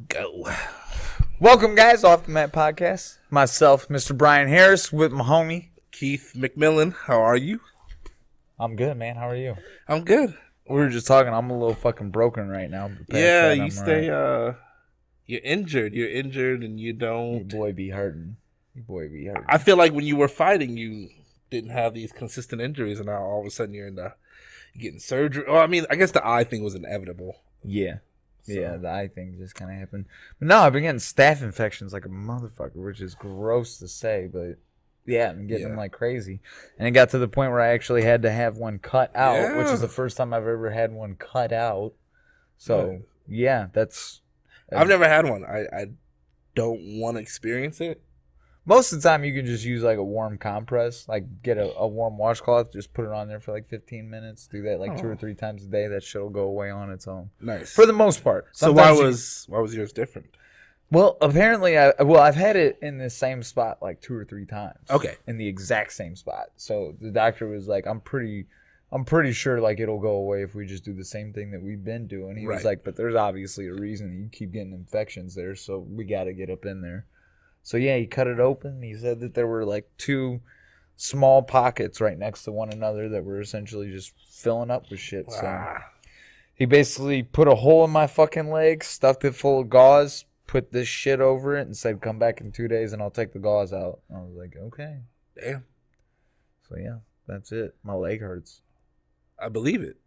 Go. Welcome, guys, Off the Mat Podcast. Myself, Mr. Brian Harris, with my homie Keith McMillan, how are you? I'm good, man. How are you? I'm good. We were just talking. I'm a little fucking broken right now. Yeah, you stay, you're injured. You're injured and you Your don't. boy be hurting. Your boy be hurting. I feel like when you were fighting, you didn't have these consistent injuries, and now all of a sudden you're getting surgery. Oh, I mean, I guess the eye thing was inevitable. Yeah. So. Yeah, the eye thing just kind of happened. But no, I've been getting staph infections like a motherfucker, which is gross to say, but yeah, I'm getting them like crazy. And it got to the point where I actually had to have one cut out, which is the first time I've ever had one cut out. So, yeah, that's... I've never had one. I don't want to experience it. Most of the time, you can just use like a warm compress, like get a warm washcloth, just put it on there for like 15 minutes. Do that like 2 or 3 times a day. That shit'll go away on its own. Nice. For the most part. So why was yours different? Well, apparently, I've had it in the same spot like 2 or 3 times. Okay. In the exact same spot. So the doctor was like, I'm pretty sure like it'll go away if we just do the same thing that we've been doing. He was like, but there's obviously a reason that you keep getting infections there, so we got to get up in there. So, yeah, he cut it open. He said that there were, like, 2 small pockets right next to one another that were essentially just filling up with shit. So he basically put a hole in my fucking leg, stuffed it full of gauze, put this shit over it, and said, come back in 2 days and I'll take the gauze out. I was like, okay. Damn. So, yeah, that's it. My leg hurts. I believe it.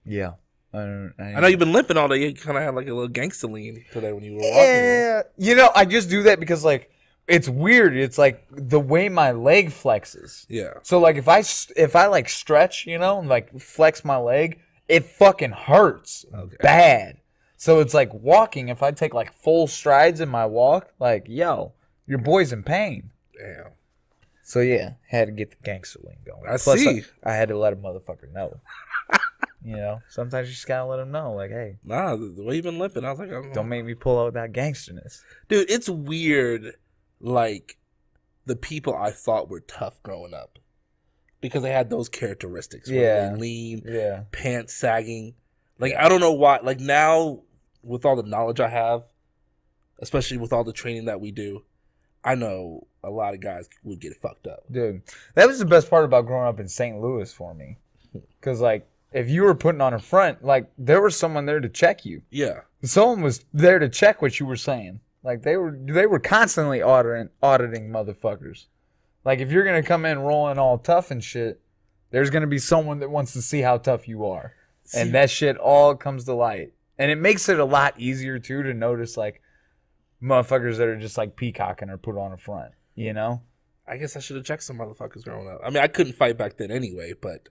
Yeah. I know you've been limping all day. You kind of had like a little gangster lean today when you were walking. Yeah. You know, I just do that because, like, it's weird. It's like the way my leg flexes. Yeah. So like if I like stretch, you know, and like flex my leg, it fucking hurts bad. So it's like walking. If I take like full strides in my walk, like your boy's in pain. Damn. So yeah, had to get the gangster lean going. Plus, see. I had to let a motherfucker know. You know, sometimes you just gotta let them know, like, hey, nah, the way you've been limping, I was like, don't make me pull out that gangsterness, dude. It's weird. Like, the people I thought were tough growing up because they had those characteristics. Yeah. They lean, pants sagging. Like, I don't know why. Like, now, with all the knowledge I have, especially with all the training that we do, I know a lot of guys would get fucked up. Dude, that was the best part about growing up in St. Louis for me. Because, like, if you were putting on a front, like, there was someone there to check you. Yeah. Someone was there to check what you were saying. Like, they were constantly auditing motherfuckers. Like, if you're going to come in rolling all tough and shit, there's going to be someone that wants to see how tough you are. And that shit all comes to light. And it makes it a lot easier, too, to notice, like, motherfuckers that are just, like, peacocking or put on a front, you know? I guess I should have checked some motherfuckers growing up. I mean, I couldn't fight back then anyway, but,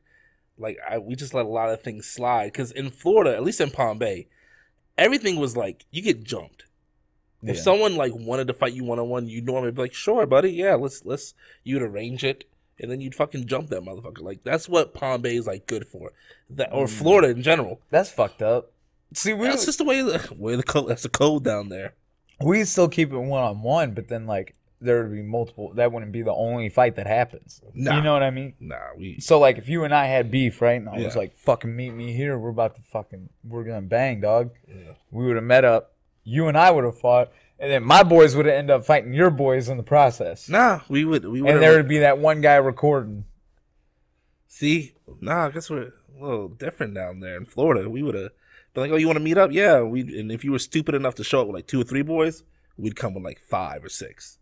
like, we just let a lot of things slide. Because in Florida, at least in Palm Bay, everything was, like, you get jumped. If someone like wanted to fight you one-on-one, you'd normally be like, sure, buddy, yeah, let's you'd arrange it, and then you'd fucking jump that motherfucker. Like, that's what Palm Bay is like good for. That or Florida in general. That's fucked up. See, that's just the way the code, that's the code down there. We still keep it one-on-one, but then like there would be multiple. That wouldn't be the only fight that happens. Nah. You know what I mean? Nah, So like if you and I had beef, right? And I was like, fucking meet me here. We're gonna bang, dog. Yeah. We would have met up. You and I would have fought, and then my boys would have ended up fighting your boys in the process. Nah, we would. And there would be that one guy recording. See, nah, I guess we're a little different down there in Florida. We would have been like, "Oh, you want to meet up? Yeah." And if you were stupid enough to show up with like 2 or 3 boys, we'd come with like 5 or 6.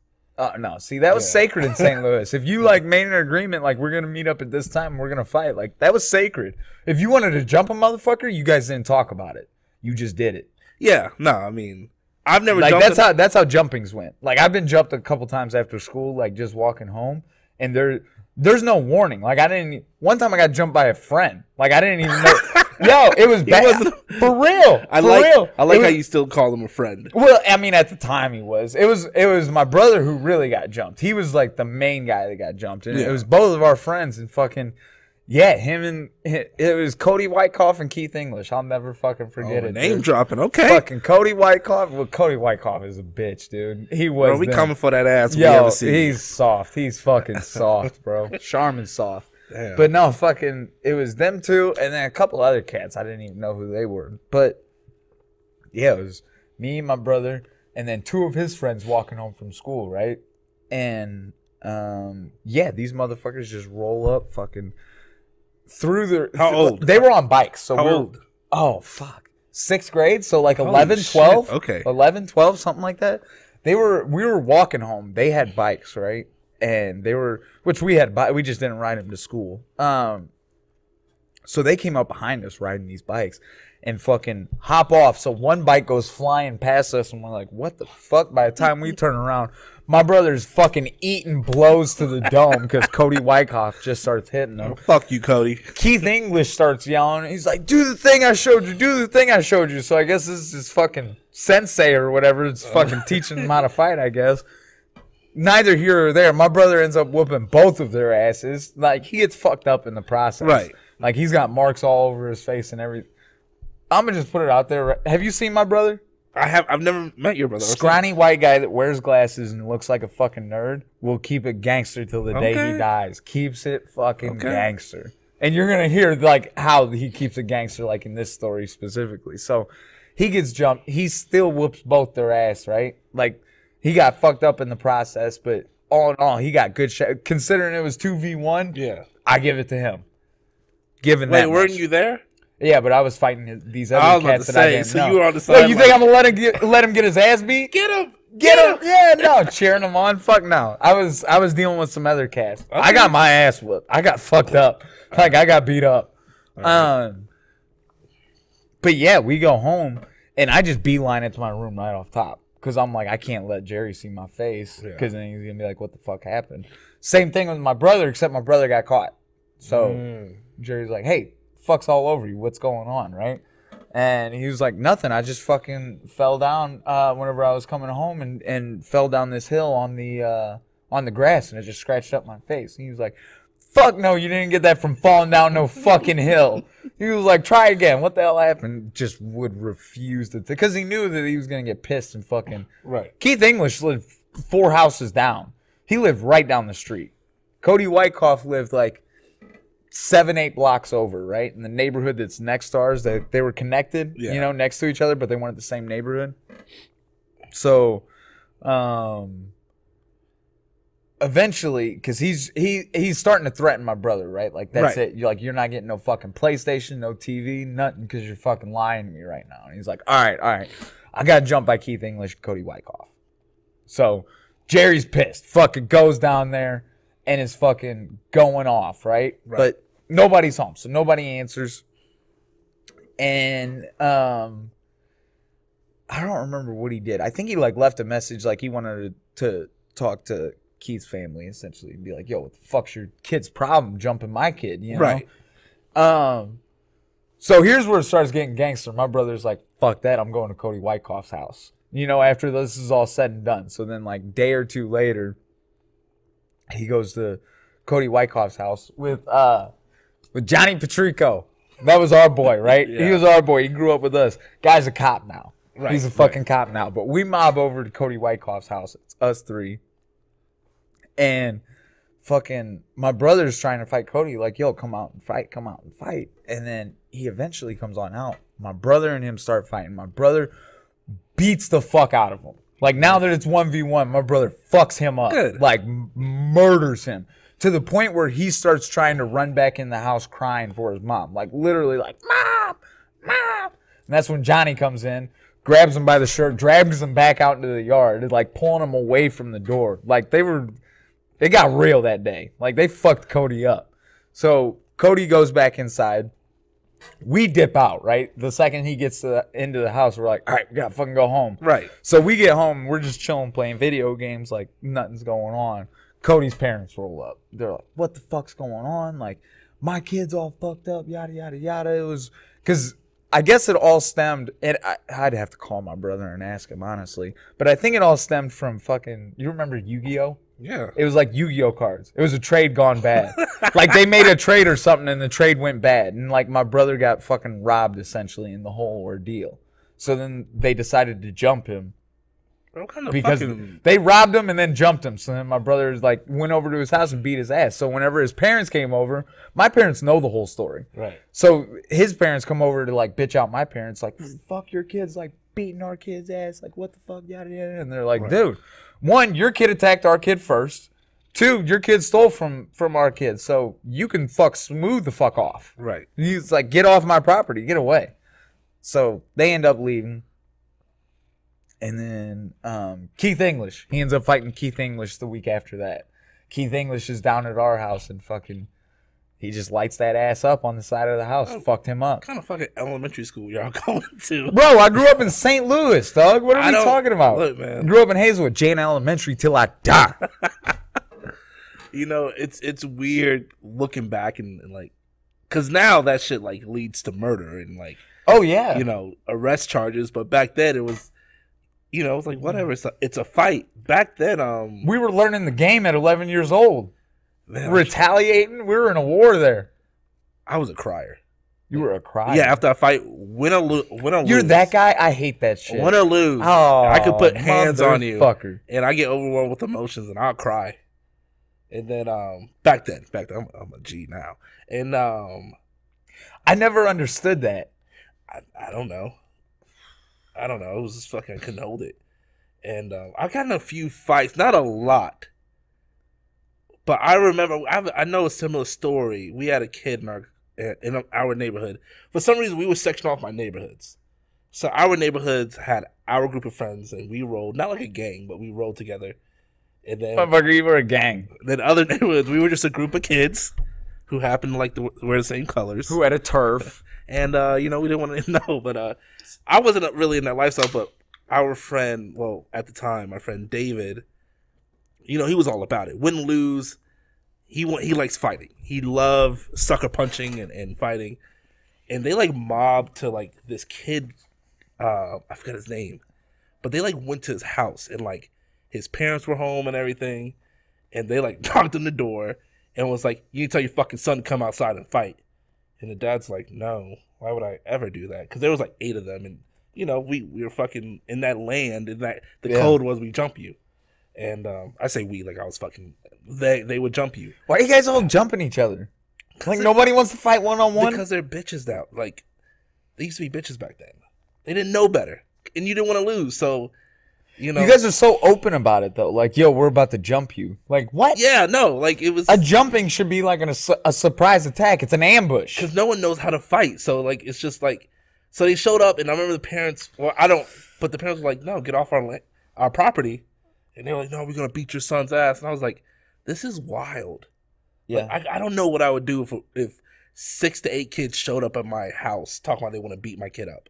No, see, that was sacred in St. Louis. If you like made an agreement, like we're gonna meet up at this time, and we're gonna fight, like that was sacred. If you wanted to jump a motherfucker, you guys didn't talk about it. You just did it. Yeah, no, I mean, I've never like jumped. That's how jumpings went. Like I've been jumped a couple times after school, like just walking home, and there's no warning. Like one time I got jumped by a friend. Like I didn't even know. Yo, it was bad. For real. I like how you still call him a friend. Well, I mean, at the time he was. It was my brother who really got jumped. He was like the main guy that got jumped. And it was both of our friends and fucking, it was Cody Whitecoff and Keith English. I'll never fucking forget it. Name dropping, okay. Fucking Cody Whitecoff. Well, Cody Whitecoff is a bitch, dude. He was. Bro, we coming for that ass. Yo, he's soft. He's fucking soft, bro. Charmin's soft. Damn. But no, fucking, it was them two and then a couple other cats. I didn't even know who they were. But yeah, it was me, my brother, and then 2 of his friends walking home from school, right? And yeah, these motherfuckers just roll up fucking through the. How old? They were on bikes. So How old? Oh fuck, 6th grade. So like Holy 11, shit. 12. Okay. 11, 12, something like that. We were walking home. They had bikes, right? And which we had, we just didn't ride them to school. So they came up behind us riding these bikes and fucking hop off. So one bike goes flying past us and we're like, what the fuck? By the time we turn around, my brother's fucking eating blows to the dome because Cody Wyckoff just starts hitting him. Oh, fuck you, Cody. Keith English starts yelling. He's like, do the thing I showed you. Do the thing I showed you. So I guess this is his fucking sensei or whatever. It's fucking teaching him how to fight, I guess. Neither here or there. My brother ends up whooping both of their asses. Like, he gets fucked up in the process. Right. Like, he's got marks all over his face and everything. I'm going to just put it out there. Have you seen my brother? I've never met your brother. Scrawny white guy that wears glasses and looks like a fucking nerd will keep it gangster till the day he dies. Keeps it fucking gangster. And you're going to hear, like, how he keeps it gangster, like, in this story specifically. So, he gets jumped. He still whoops both their ass, right? Like, he got fucked up in the process, but all in all, he got good shit. Considering it was 2v1, Yeah. I give it to him. Given that Wait, weren't much. you there? Yeah, but I was fighting these I other was about cats to that I say, didn't so know. you were on the What, side. you think I'm gonna let him get his ass beat? Get him! Get him! Yeah, no, cheering him on. Fuck no. I was dealing with some other cats. Okay. I got my ass whooped. I got fucked up. Like, I got beat up. But yeah, we go home and I just beeline it to my room right off top because I'm like, I can't let Jerry see my face because then he's gonna be like, what the fuck happened? Same thing with my brother, except my brother got caught. So Jerry's like, hey, fuck's all over you. What's going on, right? And he was like, nothing. I just fucking fell down whenever I was coming home and fell down this hill on the grass and it just scratched up my face. And he was like, fuck no, you didn't get that from falling down no fucking hill. He was like, try again. What the hell happened? Just would refuse to, because he knew that he was gonna get pissed and fucking. Right. Keith English lived 4 houses down. He lived right down the street. Cody Wyckoff lived like 7, 8 blocks over, right? In the neighborhood that's next to ours, they were connected, you know, next to each other, but they weren't the same neighborhood. So, eventually, because he's starting to threaten my brother, right? Like, that's it. You're not getting no fucking PlayStation, no TV, nothing, because you're fucking lying to me right now. And he's like, all right. I got jumped by Keith English and Cody Wyckoff. So, Jerry's pissed. Fucking goes down there and is fucking going off, right? But nobody's home, so nobody answers. And I don't remember what he did. I think he like left a message like he wanted to talk to Keith's family, essentially, and be like, yo, what the fuck's your kid's problem jumping my kid, you know? Right. So here's where it starts getting gangster. My brother's like, fuck that, I'm going to Cody Wyckoff's house, you know, after this is all said and done. So then like day or two later, he goes to Cody Wyckoff's house with Johnny Patrico. That was our boy, right? Yeah. He was our boy. He grew up with us. Guy's a cop now. Right, He's a fucking cop now. But we mob over to Cody Wyckoff's house. It's us 3. And fucking my brother's trying to fight Cody. Like, yo, come out and fight. Come out and fight. And then he eventually comes on out. My brother and him start fighting. My brother beats the fuck out of him. Like, now that it's 1v1, my brother fucks him up. Good. Like, murders him. To the point where he starts trying to run back in the house crying for his mom. Like, literally like, Mom! Mom! And that's when Johnny comes in, grabs him by the shirt, drags him back out into the yard, like pulling him away from the door. Like, they got real that day. Like, they fucked Cody up. So, Cody goes back inside. We dip out, right? The second he gets into the house, we're like, all right, we gotta fucking go home. Right. So we get home, we're just chilling, playing video games, like nothing's going on. Cody's parents roll up. They're like, what the fuck's going on? Like, my kid's all fucked up, yada, yada, yada. It was, because I guess it all stemmed, and I'd have to call my brother and ask him, honestly. But I think it all stemmed from fucking, you remember Yu-Gi-Oh? Yeah. It was like Yu-Gi-Oh cards. It was a trade gone bad. Like, they made a trade or something, and the trade went bad. And, like, my brother got fucking robbed, essentially, in the whole ordeal. So then they decided to jump him. What kind of because fucking... they robbed him and then jumped him. So then my brother like went over to his house and beat his ass. So whenever his parents came over, my parents know the whole story. Right. So his parents come over to like bitch out my parents, like, fuck your kids, like beating our kid's ass, like what the fuck, yada yada. And they're like, dude, one, your kid attacked our kid first. Two, your kid stole from our kids, so you can smooth the fuck off. Right. He's like, get off my property, get away. So they end up leaving. And then Keith English, he ends up fighting Keith English the week after that. Keith English is down at our house and fucking, he just lights that ass up on the side of the house. Fucked him up. What kind of fucking elementary school y'all going to? Bro, I grew up in St. Louis, dog. What are we talking about? Look, man. Grew up in Hazelwood, Jane Elementary till I die. You know, it's weird looking back and like, because now that shit like leads to murder and like, oh yeah, you know, arrest charges. But back then it was, you know, it's like whatever. It's a fight. Back then, we were learning the game at 11 years old. Man, retaliating. We were in a war there. I was a crier. You were a crier. Yeah, after I fight, win or lose. You're that guy. I hate that shit. Win or lose. Oh, I could put hands on you, fucker. And I get overwhelmed with emotions, and I'll cry. And then back then, I'm a G now, and I never understood that. I don't know. It was just fucking condoned it. And I got in a few fights, not a lot. But I remember, I know a similar story. We had a kid in our neighborhood. For some reason, we were sectioned off my neighborhoods. So our neighborhoods had our group of friends, and we rolled, not like a gang, but we rolled together. And then, motherfucker, you were a gang. Then other neighborhoods, we were just a group of kids who happened to like to wear the same colors. Who had a turf. And, you know, we didn't want to know, but I wasn't really in that lifestyle, but our friend, well, at the time, my friend David, you know, he was all about it. Win, lose, he likes fighting. He loved sucker punching and fighting. And they, like, mobbed to, like, this kid, I forgot his name, but they, like, went to his house, and, like, his parents were home and everything, and they, like, knocked on the door and was like, you need to tell your fucking son to come outside and fight. And the dad's like, no, why would I ever do that? Because there was like 8 of them, and you know we were fucking in that land, and that the code was we jump you. And I say we like I was fucking they would jump you. Why are you guys all jumping each other? Like nobody wants to fight one-on-one? Because they're bitches now. Like they used to be bitches back then. They didn't know better, and you didn't want to lose, so. You know, you guys are so open about it though. Like, yo, we're about to jump you. Like, what? Yeah, no, like it was a jumping should be like a surprise attack. It's an ambush because no one knows how to fight. So like, it's just like, so they showed up, and I remember the parents. Well, I don't, but the parents were like, "No, get off our property," and they were like, "No, we're gonna beat your son's ass." And I was like, "This is wild." Yeah, like, I don't know what I would do if 6 to 8 kids showed up at my house talking about they want to beat my kid up.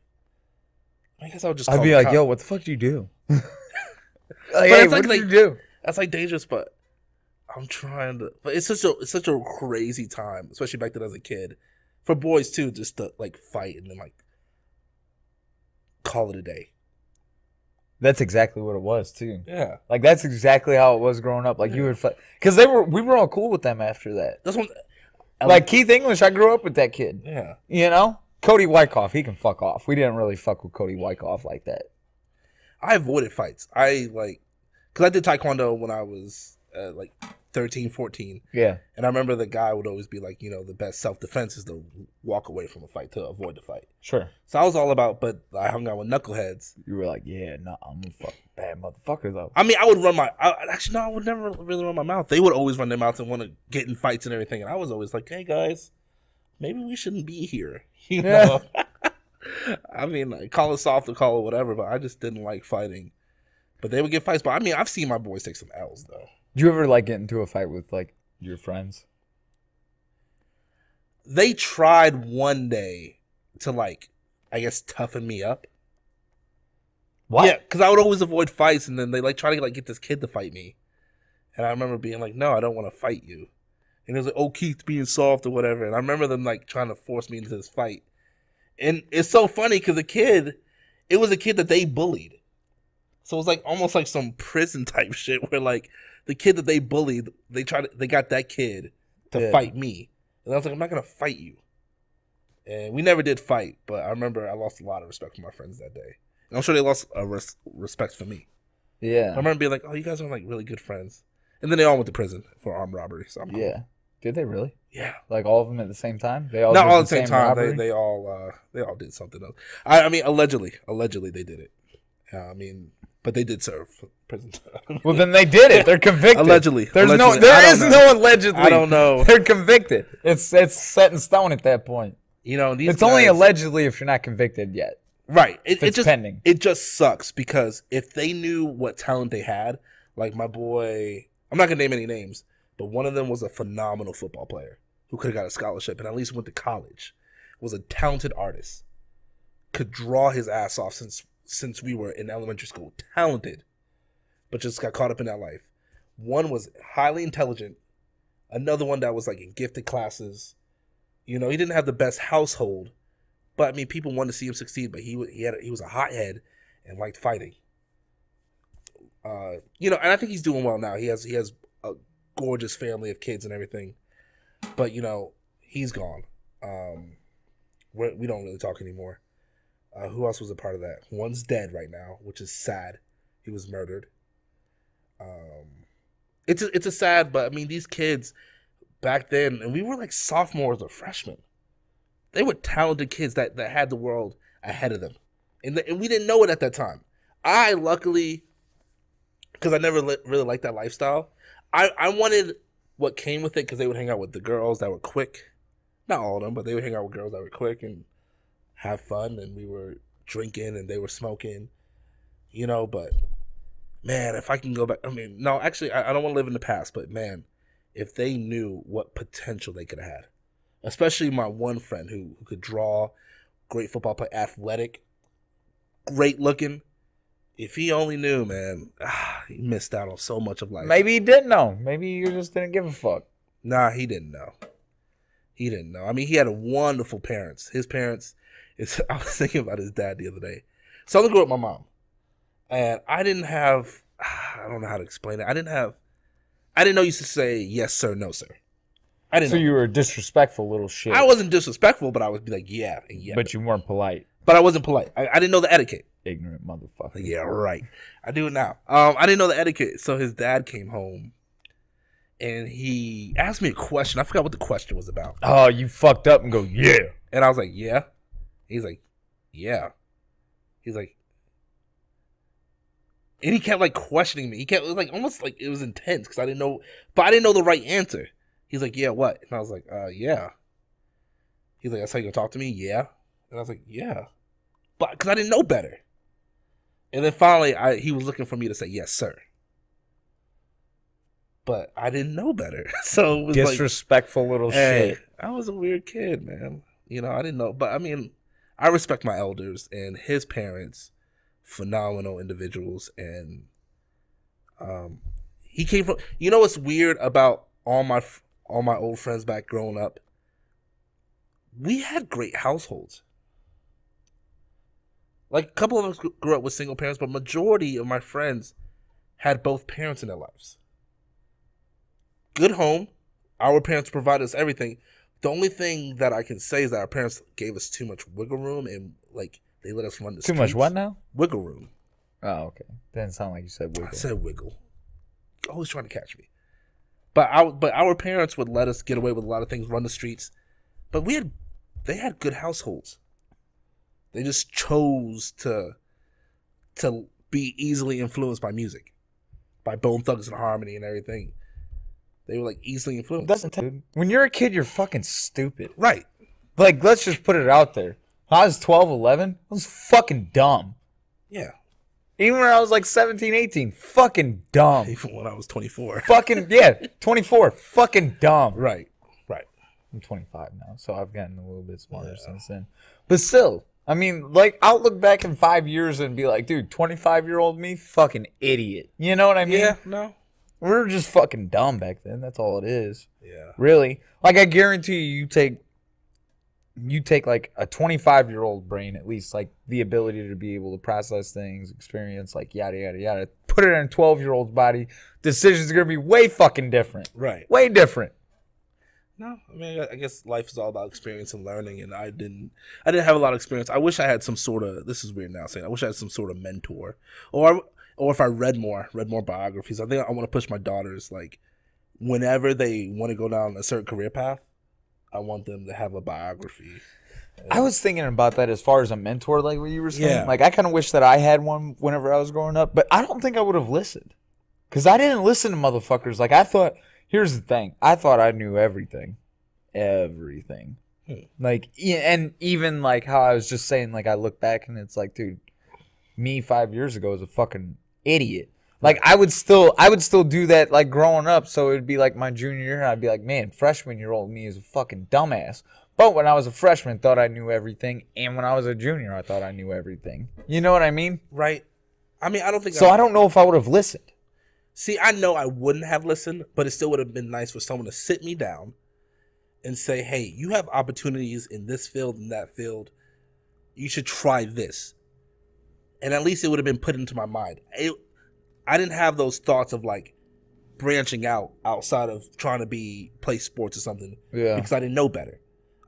I guess I would just. I'd be like, "Yo, what the fuck do you do?" Like, hey, what did you do? That's like dangerous, but I'm trying to. But it's such a crazy time, especially back then as a kid, for boys too, just to like fight and then like call it a day. That's exactly what it was too. Yeah, like that's exactly how it was growing up. Like you would fight because we were all cool with them after that. That's one. Like Keith English, I grew up with that kid. Yeah, you know, Cody Wyckoff, he can fuck off. We didn't really fuck with Cody Wyckoff like that. I avoided fights. I like, because I did Taekwondo when I was like 13, 14. Yeah. And I remember the guy would always be like, you know, the best self-defense is to walk away from a fight, to avoid the fight. Sure. So I was all about, but I hung out with knuckleheads. You were like, yeah, no, I'm a fucking bad motherfucker, though. I mean, I would run actually, no, I would never really run my mouth. They would always run their mouths and want to get in fights and everything. And I was always like, hey, guys, maybe we shouldn't be here. You know? I mean, like, call it soft or call it whatever, but I just didn't like fighting. But they would get fights. But I mean, I've seen my boys take some L's, though. Did you ever, like, get into a fight with, like, your friends? They tried one day to, like, I guess, toughen me up. What? Yeah, because I would always avoid fights, and then they, like, try to, like, get this kid to fight me. And I remember being like, no, I don't want to fight you. And it was like, oh, Keith being soft or whatever. And I remember them, like, trying to force me into this fight. And it's so funny because it was a kid that they bullied. So it was like almost like some prison type shit where like the kid that they bullied, they got that kid to fight me. And I was like, I'm not going to fight you. And we never did fight, but I remember I lost a lot of respect for my friends that day. And I'm sure they lost respect for me. Yeah. I remember being like, "Oh, you guys are like really good friends," and then they all went to prison for armed robbery. So I'm cool. Yeah. Did they really? Yeah. Like all of them at the same time? They all Not did all at the same time. robbery? They all did something else. I mean, allegedly they did it. I mean, but they did serve prison time. Well, then they did it. They're convicted. Allegedly. There is know. no allegedly. I don't know. They're convicted. It's set in stone at that point. You know, It's only allegedly if you're not convicted yet. Right. It's just pending. It just sucks because if they knew what talent they had, like my boy, I'm not gonna name any names, but one of them was a phenomenal football player who could have got a scholarship and at least went to college. Was a talented artist. Could draw his ass off since we were in elementary school. Talented. But just got caught up in that life. One was highly intelligent. Another one that was like in gifted classes. You know, he didn't have the best household. But I mean, people wanted to see him succeed. But he was a hothead and liked fighting. You know, and I think he's doing well now. He has a gorgeous family of kids and everything. But you know, he's gone. We don't really talk anymore. Who else was a part of that? One's dead right now, which is sad. He was murdered. It's a sad, but I mean, these kids back then, and we were like sophomores or freshmen. They were talented kids that had the world ahead of them, and we didn't know it at that time. I luckily, because I never really liked that lifestyle, I wanted what came with it because they would hang out with the girls that were quick. Not all of them, but they would hang out with girls that were quick and have fun, and we were drinking and they were smoking, you know. But man, if I can go back, I mean, no, actually, I don't want to live in the past, but man, if they knew what potential they could have had, especially my one friend who could draw, great football player, athletic, great looking. If he only knew, man, he missed out on so much of life. Maybe he didn't know. Maybe you just didn't give a fuck. Nah, he didn't know. He didn't know. I mean, he had wonderful parents. His parents, I was thinking about his dad the other day. So I only grew up with my mom. And I didn't have, I don't know how to explain it. I didn't know you used to say yes, sir, no, sir. I didn't know. So you were a disrespectful little shit. I wasn't disrespectful, but I would be like, yeah, and yeah. But you weren't polite. But I wasn't polite. I didn't know the etiquette. Ignorant motherfucker. Yeah, right. I do it now. I didn't know the etiquette. So his dad came home and he asked me a question. I forgot what the question was about. Oh, you fucked up and go, yeah. And I was like, yeah. He's like, yeah. He's like, and he kept like questioning me. It was like almost like it was intense because I didn't know, but I didn't know the right answer. He's like, yeah, what? And I was like, yeah. He's like, that's how you gonna talk to me? Yeah. And I was like, yeah. But because I didn't know better. And then finally, he was looking for me to say, yes, sir. But I didn't know better. So it was disrespectful little shit. I was a weird kid, man. You know, I didn't know. But I mean, I respect my elders and his parents, phenomenal individuals. And he came from, you know what's weird about all my old friends back growing up? We had great households. Like, a couple of us grew up with single parents, but majority of my friends had both parents in their lives. Good home. Our parents provided us everything. The only thing that I can say is that our parents gave us too much wiggle room and, like, they let us run the streets. Too much what now? Wiggle room. Oh, okay. Didn't sound like you said wiggle. I said wiggle. Always trying to catch me. But our parents would let us get away with a lot of things, run the streets. But they had good households. They just chose to be easily influenced by music, by Bone Thugs and Harmony and everything. They were like easily influenced. When you're a kid, you're fucking stupid. Right. Like, let's just put it out there. When I was 12, 11, I was fucking dumb. Yeah. Even when I was like 17, 18, fucking dumb. Even when I was 24. Fucking, yeah, 24, fucking dumb. Right. I'm 25 now, so I've gotten a little bit smarter since then. But still, I mean, like, I'll look back in 5 years and be like, dude, 25-year-old me, fucking idiot. You know what I mean? Yeah, no. We were just fucking dumb back then. That's all it is. Yeah. Really. Like, I guarantee you take like a 25-year-old brain, at least, like the ability to be able to process things, experience, like yada, yada, yada. Put it in a 12-year-old's body. Decisions are going to be way fucking different. Right. Way different. No, I mean, I guess life is all about experience and learning, and I didn't have a lot of experience. I wish I had some sort of, this is weird now saying, I wish I had some sort of mentor. Or or if I read more biographies. I think I want to push my daughters, like, whenever they want to go down a certain career path, I want them to have a biography. I was thinking about that as far as a mentor, like what you were saying. Yeah. Like, I kind of wish that I had one whenever I was growing up, but I don't think I would have listened. Because I didn't listen to motherfuckers. Like, I thought, here's the thing. I thought I knew everything. Everything. Like, and even like how I was just saying, like, I look back and it's like, dude, me 5 years ago was a fucking idiot. Like, I would still do that, like, growing up. So it'd be like my junior year, and I'd be like, man, freshman year old me is a fucking dumbass. But when I was a freshman, thought I knew everything, and when I was a junior, I thought I knew everything. You know what I mean? Right. I mean, I don't think so. I don't know if I would have listened. See, I know I wouldn't have listened, but it still would have been nice for someone to sit me down and say, hey, you have opportunities in this field and that field. You should try this. And at least it would have been put into my mind. I didn't have those thoughts of, like, branching out outside of trying to play sports or something. Yeah. Because I didn't know better.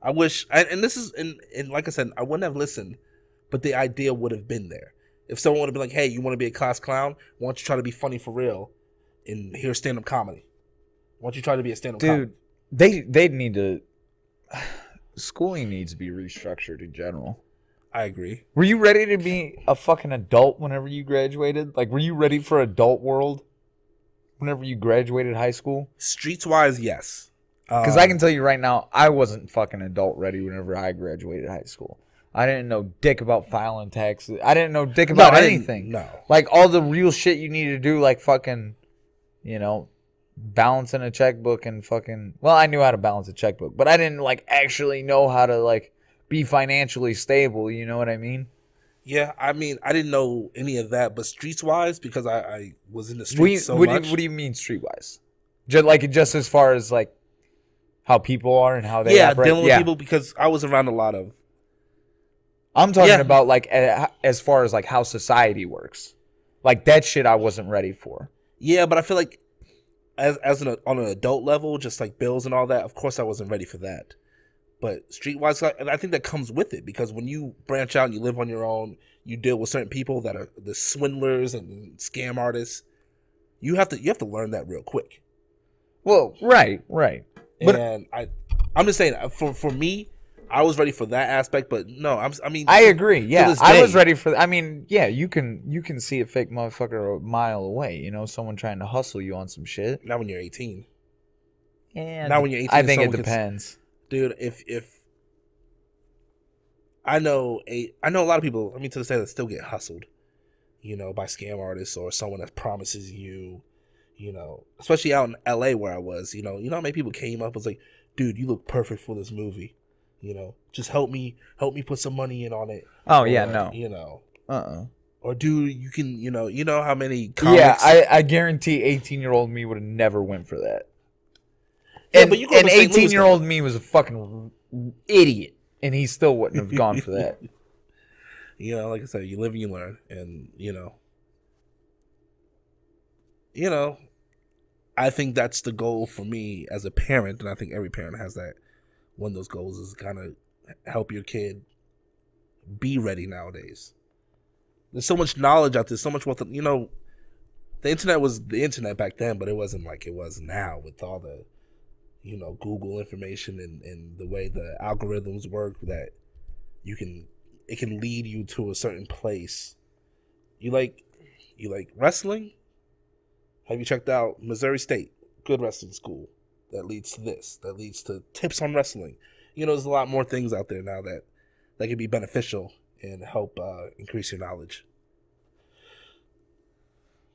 I wish, and this is, and like I said, I wouldn't have listened, but the idea would have been there. If someone would have been like, hey, you want to be a class clown? Why don't you try to be funny for real? And here's stand-up comedy. Why don't you try to be a stand-up comedy? Dude, they need to... Schooling needs to be restructured in general. I agree. Were you ready to be a fucking adult whenever you graduated? Like, were you ready for adult world whenever you graduated high school? Streets-wise, yes. Because I can tell you right now, I wasn't fucking adult ready whenever I graduated high school. I didn't know dick about filing taxes. I didn't know dick about anything. No. Like, all the real shit you need to do, like fucking, you know, balancing a checkbook and fucking... Well, I knew how to balance a checkbook, but I didn't, like, actually know how to, like, be financially stable. You know what I mean? Yeah, I mean, I didn't know any of that, but streets-wise, because I was in the streets so much. What do you mean street-wise? Just as far as, like, how people are and how they operate? Dealing with people, because I was around a lot of... I'm talking about, like, as far as, like, how society works. Like, that shit I wasn't ready for. Yeah, but I feel like on an adult level, just like bills and all that, of course I wasn't ready for that. But streetwise, and I think that comes with it, because when you branch out and you live on your own, you deal with certain people that are the swindlers and scam artists. You have to learn that real quick. Well, right. And I'm just saying, for me, I was ready for that aspect, but no, I mean, I agree. Yeah, I was ready for. I mean, yeah, you can see a fake motherfucker a mile away. You know, someone trying to hustle you on some shit. Not when you're 18. Yeah, not when you're 18. I think it depends. Dude, if I know a lot of people, I mean, to this day, that still get hustled, you know, by scam artists or someone that promises you, you know, especially out in LA where I was, you know how many people came up and was like, dude, you look perfect for this movie, you know, just help me put some money in on it. Oh, yeah, no. You know. Or, dude, you can, you know how many comics. Yeah, I guarantee 18-year-old me would have never went for that. Yeah, and but you 18-year-old me was a fucking idiot, and he still wouldn't have gone for that. You know, like I said, you live and you learn, and you know, I think that's the goal for me as a parent, and I think every parent has that. One of those goals is kind of help your kid be ready nowadays. There's so much knowledge out there, so much wealth. You know, the internet was the internet back then, but it wasn't like it was now with all the, you know, Google information and the way the algorithms work, that it can lead you to a certain place. You like wrestling? Have you checked out Missouri State? Good wrestling school that leads to this, that leads to tips on wrestling. You know, there's a lot more things out there now that can be beneficial and help increase your knowledge.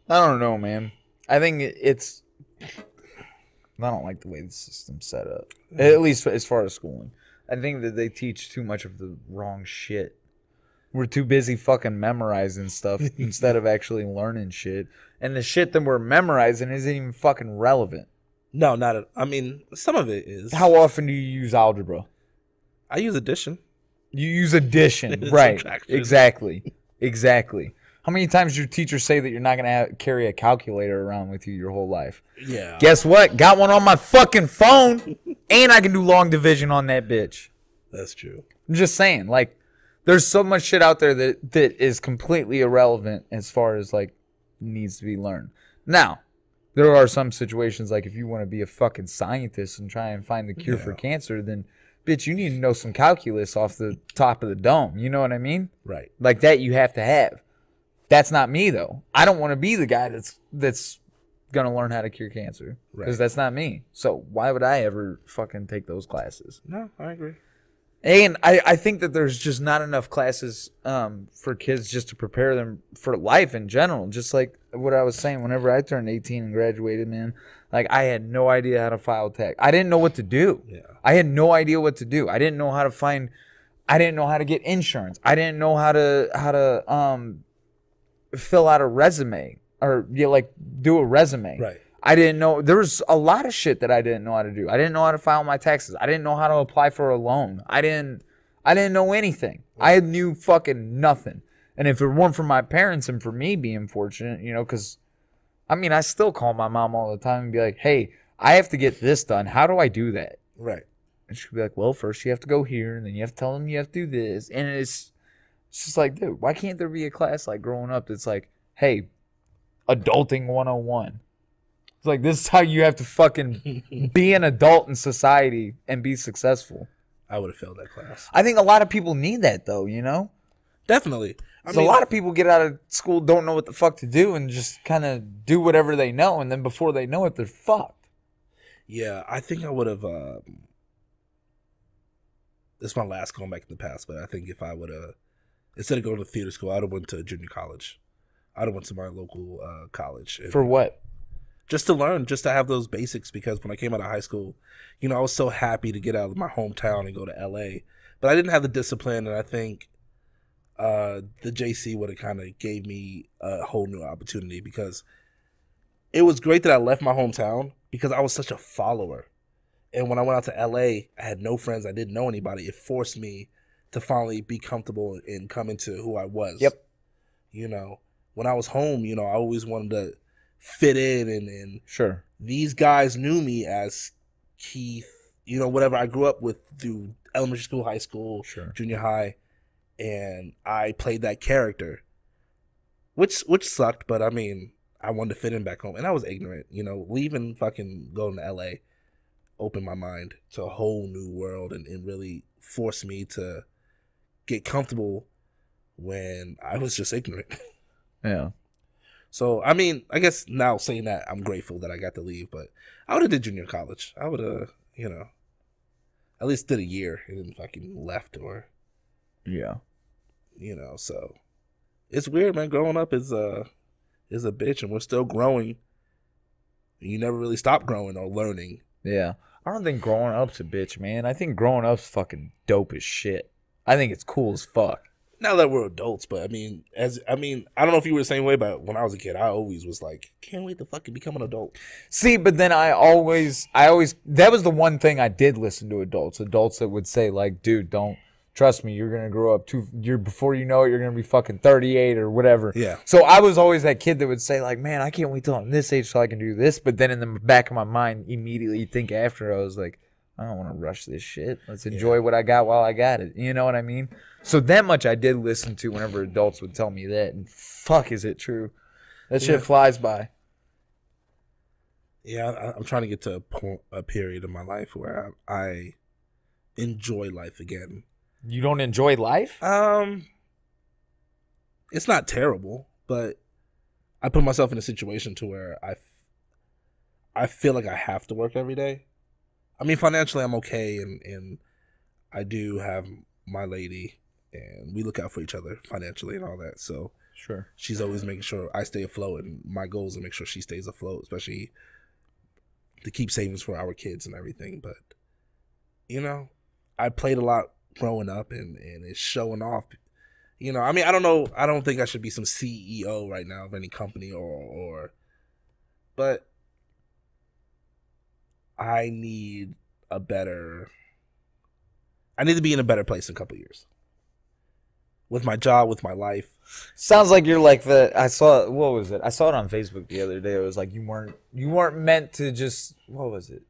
I don't know, man. I think it's... I don't like the way the system's set up. At least as far as schooling. I think that they teach too much of the wrong shit. We're too busy fucking memorizing stuff instead of actually learning shit. And the shit that we're memorizing isn't even fucking relevant. No, not at... I mean, some of it is. How often do you use algebra? I use addition. You use addition, right? Exactly. How many times did your teacher say that you're not going to carry a calculator around with you your whole life? Yeah. Guess what? Got one on my fucking phone, and I can do long division on that bitch. That's true. I'm just saying, like, there's so much shit out there that is completely irrelevant as far as, like, needs to be learned. Now, there are some situations like if you want to be a fucking scientist and try and find the cure for cancer, then bitch, you need to know some calculus off the top of the dome. You know what I mean? Right. Like that you have to have. That's not me though. I don't want to be the guy that's gonna learn how to cure cancer. Because that's not me. So why would I ever fucking take those classes? No, I agree. And I think that there's just not enough classes for kids just to prepare them for life in general. Just like what I was saying, whenever I turned 18 and graduated, man, like I had no idea how to file tax. I didn't know what to do. Yeah. I had no idea what to do. I didn't know how to get insurance. I didn't know how to fill out a resume or do a resume. Right. I didn't know. There was a lot of shit that I didn't know how to do. I didn't know how to file my taxes. I didn't know how to apply for a loan. I didn't know anything. I knew fucking nothing. And if it weren't for my parents and for me being fortunate, because, I still call my mom all the time and be like, hey, I have to get this done. How do I do that? Right. And she'll be like, well, first you have to go here, and then you have to tell them you have to do this. And it's just like, dude, why can't there be a class like growing up that's like, hey, adulting 101. It's like, this is how you have to fucking be an adult in society and be successful. I would have failed that class. I think a lot of people need that, though, Definitely. A lot of people get out of school, don't know what the fuck to do, and just kind of do whatever they know, and then before they know it, they're fucked. Yeah, I think I would have... this is my last going back in the past, but I think if I would have... Instead of going to theater school, I would have went to junior college. I would have went to my local college. For what? Just to learn, just to have those basics, because when I came out of high school, I was so happy to get out of my hometown and go to LA. But I didn't have the discipline, and I think the JC would have kind of gave me a whole new opportunity, because it was great that I left my hometown because I was such a follower. And when I went out to LA, I had no friends. I didn't know anybody. It forced me to finally be comfortable and come into who I was. Yep. When I was home, I always wanted to fit in, and sure, these guys knew me as Keith, whatever I grew up with through elementary school, high school, sure, junior high, and I played that character, which sucked, but I wanted to fit in back home, and I was ignorant, leaving fucking going to LA opened my mind to a whole new world and really forced me to get comfortable when I was just ignorant. Yeah. So, I guess now saying that, I'm grateful that I got to leave, but I would have did junior college. I would have, at least did a year and then fucking left or. Yeah. So it's weird, man. Growing up is a bitch, and we're still growing. You never really stop growing or learning. Yeah. I don't think growing up's a bitch, man. I think growing up's fucking dope as shit. I think it's cool as fuck. Now that we're adults, but I don't know if you were the same way, but when I was a kid, I always was like, can't wait to fucking become an adult. See, but then I always, that was the one thing I did listen to adults that would say like, dude, don't, trust me, you're going to grow up before you know it, you're going to be fucking 38 or whatever. Yeah. So I was always that kid that would say like, man, I can't wait till I'm this age so I can do this. But then in the back of my mind, immediately think after, I was like, I don't want to rush this shit. Let's enjoy what I got while I got it. You know what I mean? So that much I did listen to whenever adults would tell me that. And fuck, is it true? That shit flies by. Yeah, I'm trying to get to a period of my life where I enjoy life again. You don't enjoy life? It's not terrible, but I put myself in a situation to where I feel like I have to work every day. Financially I'm okay, and I do have my lady, and we look out for each other financially and all that. So sure, she's always making sure I stay afloat, and my goal is to make sure she stays afloat, especially to keep savings for our kids and everything. But I played a lot growing up, and it's showing off. I don't know. I don't think I should be some CEO right now of any company but I need to be in a better place in a couple of years. With my job, with my life. Sounds like you're like I saw it on Facebook the other day. It was like you weren't meant to just, what was it?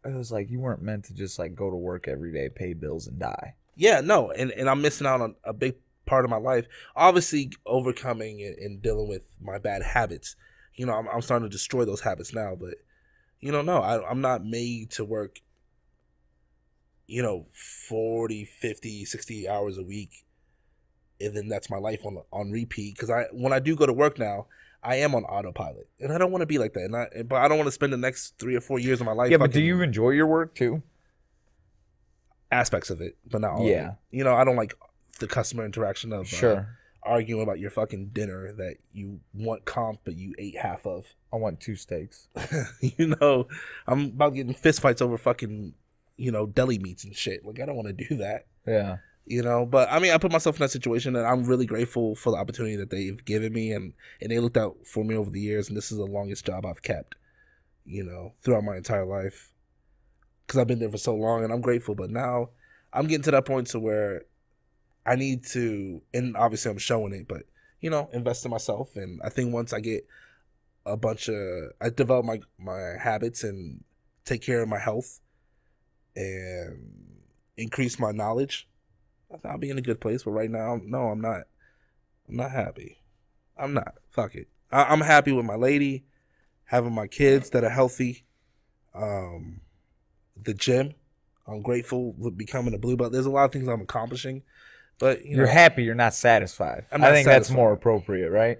It was like you weren't meant to just like go to work every day, pay bills, and die. Yeah, no, and I'm missing out on a big part of my life. Obviously, overcoming and dealing with my bad habits. You know, I'm starting to destroy those habits now. But, you know, no, I'm not made to work, you know, 40, 50, 60 hours a week. And then that's my life on repeat. Because when I do go to work now, I am on autopilot. And I don't want to be like that. But I don't want to spend the next 3 or 4 years of my life. Yeah, but do you enjoy your work too? Aspects of it, but not all of it. You know, I don't like the customer interaction of arguing about your fucking dinner that you want comp, but you ate half of. I want 2 steaks. You know, I'm about getting fist fights over fucking, you know, deli meats and shit. Like, I don't want to do that. Yeah. You know, but I mean, I put myself in that situation, and I'm really grateful for the opportunity that they've given me, and they looked out for me over the years, and this is the longest job I've kept, you know, throughout my entire life. Because I've been there for so long, and I'm grateful. But now I'm getting to that point to where I need to, and obviously I'm showing it, but, you know, invest in myself. And I think once I get I develop my habits and take care of my health and increase my knowledge, I'll be in a good place. But right now, no, I'm not. I'm not happy. I'm not. Fuck it. I'm happy with my lady, having my kids that are healthy. The gym, I'm grateful with becoming a blue belt. There's a lot of things I'm accomplishing, but you're happy. You're not satisfied. I think that's more appropriate, right?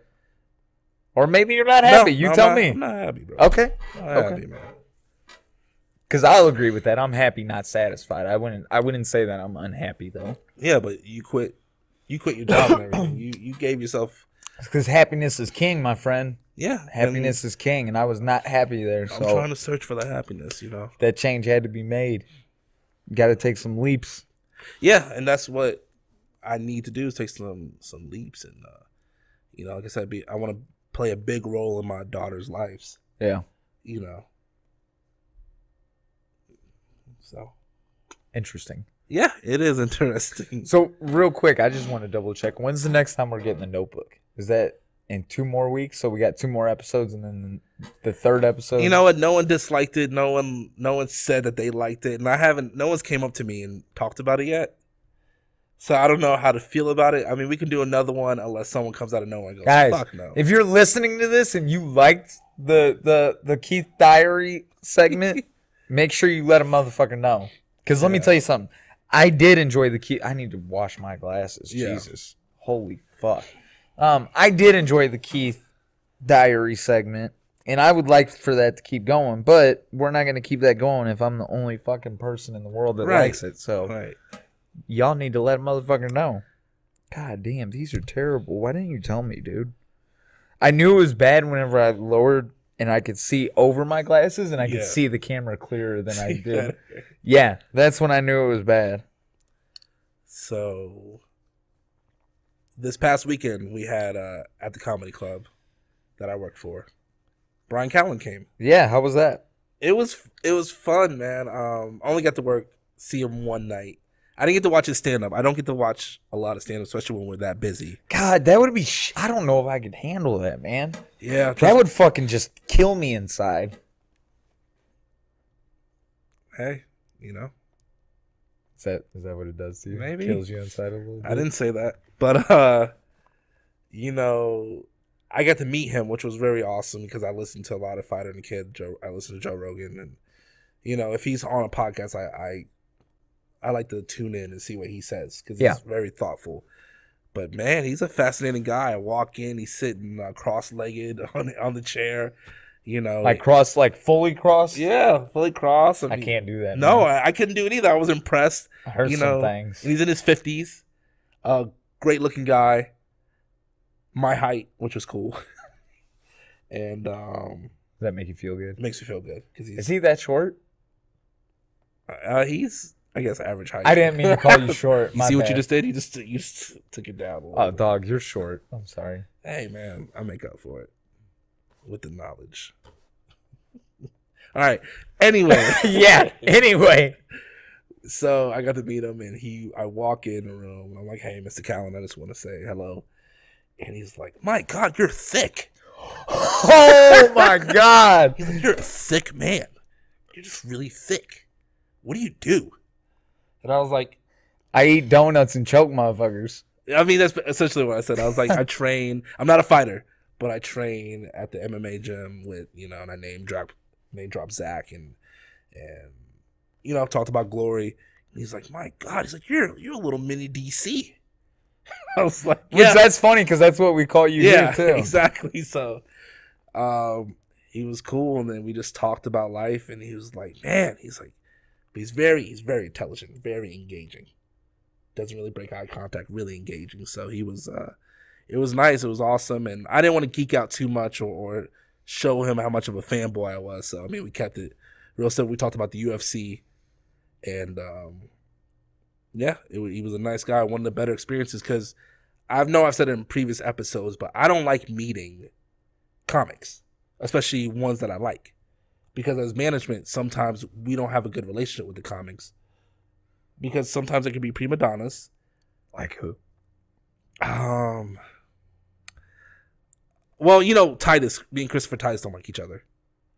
Or maybe you're not happy. You tell me. I'm not happy, bro. Okay. I'm not happy, man. Because I'll agree with that. I'm happy, not satisfied. I wouldn't say that I'm unhappy though. Yeah, but you quit your job and everything. You gave yourself. Because happiness is king, my friend. Yeah, happiness is king, and I was not happy there. So I'm trying to search for that happiness, you know. That change had to be made. You got to take some leaps. Yeah, and that's what I need to do is take some leaps, and you know, like I said, I want to play a big role in my daughter's lives. Yeah, you know. So interesting. Yeah, it is interesting. So real quick, I just want to double check. When's the next time we're getting the Notebook? Is that in 2 more weeks? So we got 2 more episodes, and then the 3rd episode. You know what? No one disliked it. No one said that they liked it, and no one's came up to me and talked about it yet. So I don't know how to feel about it. I mean, we can do another one unless someone comes out of nowhere and goes, guys, fuck no. If you're listening to this and you liked the Keith Diary segment, make sure you let a motherfucker know. Because let me tell you something. I did enjoy the Keith. I need to wash my glasses. Yeah. Jesus. Holy fuck. I did enjoy the Keith Diary segment, and I would like for that to keep going, but we're not going to keep that going if I'm the only fucking person in the world that likes it. So y'all need to let a motherfucker know. God damn, these are terrible. Why didn't you tell me, dude? I knew it was bad whenever I lowered and I could see over my glasses and I could see the camera clearer than I did. Yeah, that's when I knew it was bad. So this past weekend we had at the comedy club that I worked for, Brian Callen came. Yeah, how was that? It was fun, man. I only got to see him one night. I didn't get to watch his stand up. I don't get to watch a lot of stand up, especially when we're that busy. God, that would be I don't know if I could handle that, man. Yeah, that would fucking just kill me inside. Hey, you know. Is that what it does to you? Maybe. Kills you inside a little bit? I didn't say that. But you know, I got to meet him, which was very awesome because I listened to a lot of Fighter and the Kid. I listened to Joe Rogan, and you know, if he's on a podcast, I like to tune in and see what he says because he's very thoughtful. But man, he's a fascinating guy. I walk in, he's sitting cross-legged on the chair. You know, like fully crossed. Yeah, fully crossed. I can't do that. No, I couldn't do it either. I was impressed. I heard some things. And he's in his 50s. Great looking guy. My height, which was cool. And does that make you feel good? Makes me feel good because is he that short? He's, I guess, average height. I didn't mean to call you short. You see what you just did? You just took it down a little bit. Dog, you're short. I'm sorry. Hey, man, I make up for it with the knowledge. All right. Anyway. Anyway. So I got to meet him, and I walk in the room, and I'm like, hey, Mr. Callen, I just want to say hello. And he's like, my God, you're thick. Oh, my God. He's like, you're a thick man. You're just really thick. What do you do? And I was like, I eat donuts and choke motherfuckers. I mean, that's essentially what I said. I was like, I train. I'm not a fighter, but I train at the MMA gym with, and I name drop Zach and I've talked about Glory. And he's like, my God, he's like, you're a little mini DC. I was like, yeah. Which that's funny because that's what we call you here too. Exactly. So, he was cool, and then we just talked about life, and he was like, man, he's like, he's very intelligent, very engaging. Doesn't really break eye contact, really engaging. So he was, it was nice, it was awesome, and I didn't want to geek out too much or show him how much of a fanboy I was. So I mean, we kept it real simple. We talked about the UFC, and he was a nice guy. One of the better experiences because I've said it in previous episodes, but I don't like meeting comics, especially ones that I like, because as management, sometimes we don't have a good relationship with the comics. Because sometimes it can be prima donnas. Like who? Well, Titus, me and Christopher Titus don't like each other.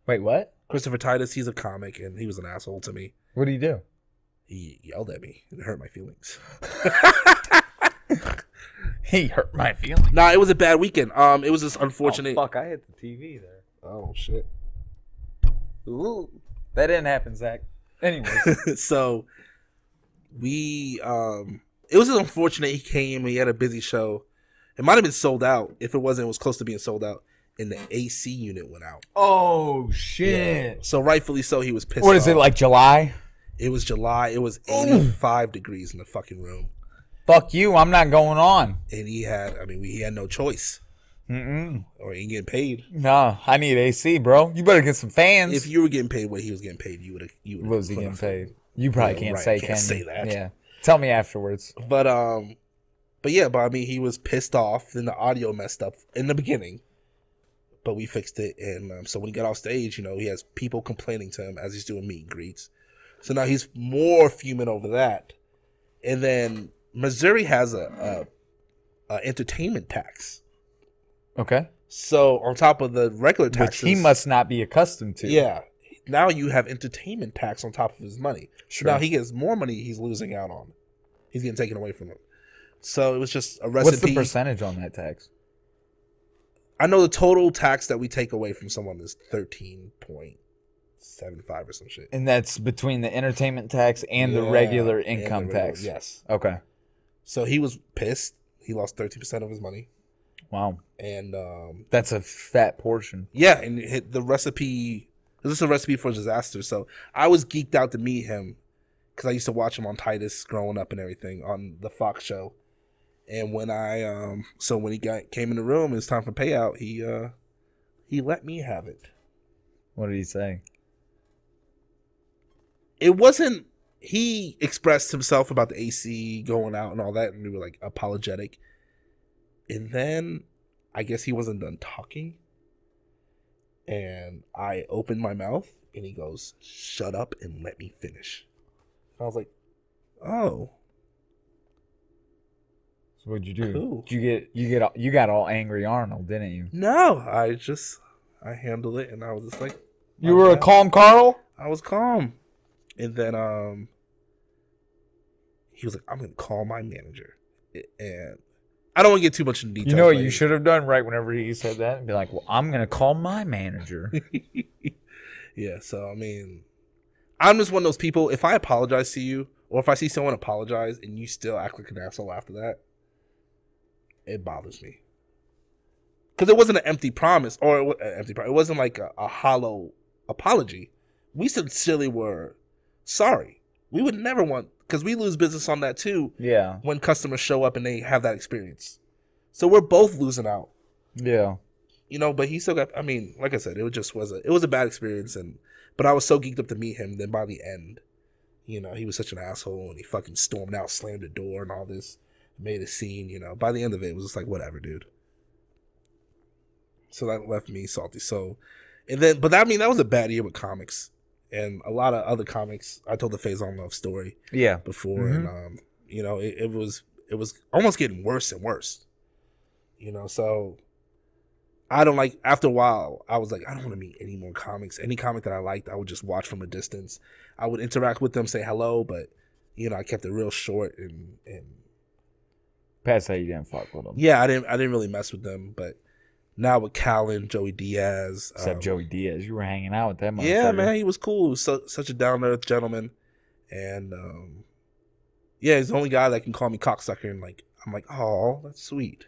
Wait, what? Christopher Titus, he's a comic, and he was an asshole to me. What did he do? He yelled at me and hurt my feelings. He hurt my feelings. Nah, it was a bad weekend. It was just unfortunate. Oh, fuck, I hit the TV there. Oh, shit. Ooh. That didn't happen, Zach. Anyways. So, it was unfortunate he came, he had a busy show. It might have been sold out. If it wasn't, it was close to being sold out. And the AC unit went out. Oh, shit. Yeah. So, rightfully so, he was pissed off. What is it, like July? It was July. It was 85 degrees in the fucking room. Fuck you. I'm not going on. And he had no choice. Or he ain't getting paid. No, I need AC, bro. You better get some fans. If you were getting paid what he was getting paid, you would have. What was he getting paid? You probably can't say, can't say that. Yeah. Tell me afterwards. But I mean, he was pissed off. Then the audio messed up in the beginning. But we fixed it. And so when he got off stage, he has people complaining to him as he's doing meet and greets. So now he's more fuming over that. And then Missouri has a entertainment tax. Okay. So on top of the regular taxes, which he must not be accustomed to. Yeah. Now you have entertainment tax on top of his money. Sure. Now he gets more money he's losing out on. He's getting taken away from him. So it was just a recipe. What's the percentage on that tax? I know the total tax that we take away from someone is 13.75 or some shit. And that's between the entertainment tax and the regular income tax. Yes. Okay. So he was pissed. He lost 13% of his money. Wow. And that's a fat portion. Yeah, and the recipe. This is a recipe for disaster. So I was geeked out to meet him because I used to watch him on Titus growing up and everything on the Fox show. And when when he came in the room, it was time for payout. He let me have it. What did he say? It wasn't. He expressed himself about the AC going out and all that, and we were like apologetic. And then I guess he wasn't done talking. And I opened my mouth and he goes, "Shut up and let me finish." And I was like, "Oh." So what'd you do? Cool. You got all angry Arnold, didn't you? No, I handled it and I was just like, you were a calm Carl? I was calm. And then he was like, "I'm gonna call my manager." And I don't want to get too much in detail. You know what you should have done right whenever he said that? And be like, "Well, I'm going to call my manager." Yeah, so, I mean, I'm just one of those people, if I apologize to you, or if I see someone apologize and you still act like an asshole after that, it bothers me. Because it wasn't an empty promise, or it wasn't like a hollow apology. We sincerely were sorry. We would never want, because we lose business on that too. Yeah. When customers show up and they have that experience. So we're both losing out. Yeah. But he still got, I mean, like I said, it was a bad experience. But I was so geeked up to meet him. Then by the end, he was such an asshole and he fucking stormed out, slammed the door and all this, made a scene, By the end of it was just like, whatever, dude. So that left me salty. So, but that was a bad year with comics. And a lot of other comics, I told the Faison Love story before, mm-hmm. And it was almost getting worse and worse, So I don't like. After a while, I was like, I don't want to meet any more comics. Any comic that I liked, I would just watch from a distance. I would interact with them, say hello, but I kept it real short, and Past that, you didn't fuck with them. Yeah, I didn't really mess with them, but now with Callan, Joey Diaz, Except Joey Diaz, you were hanging out with that motherfucker. Yeah, man, he was cool. He was such a down to earth gentleman, and yeah, he's the only guy that can call me cocksucker, and like I'm like, oh, that's sweet.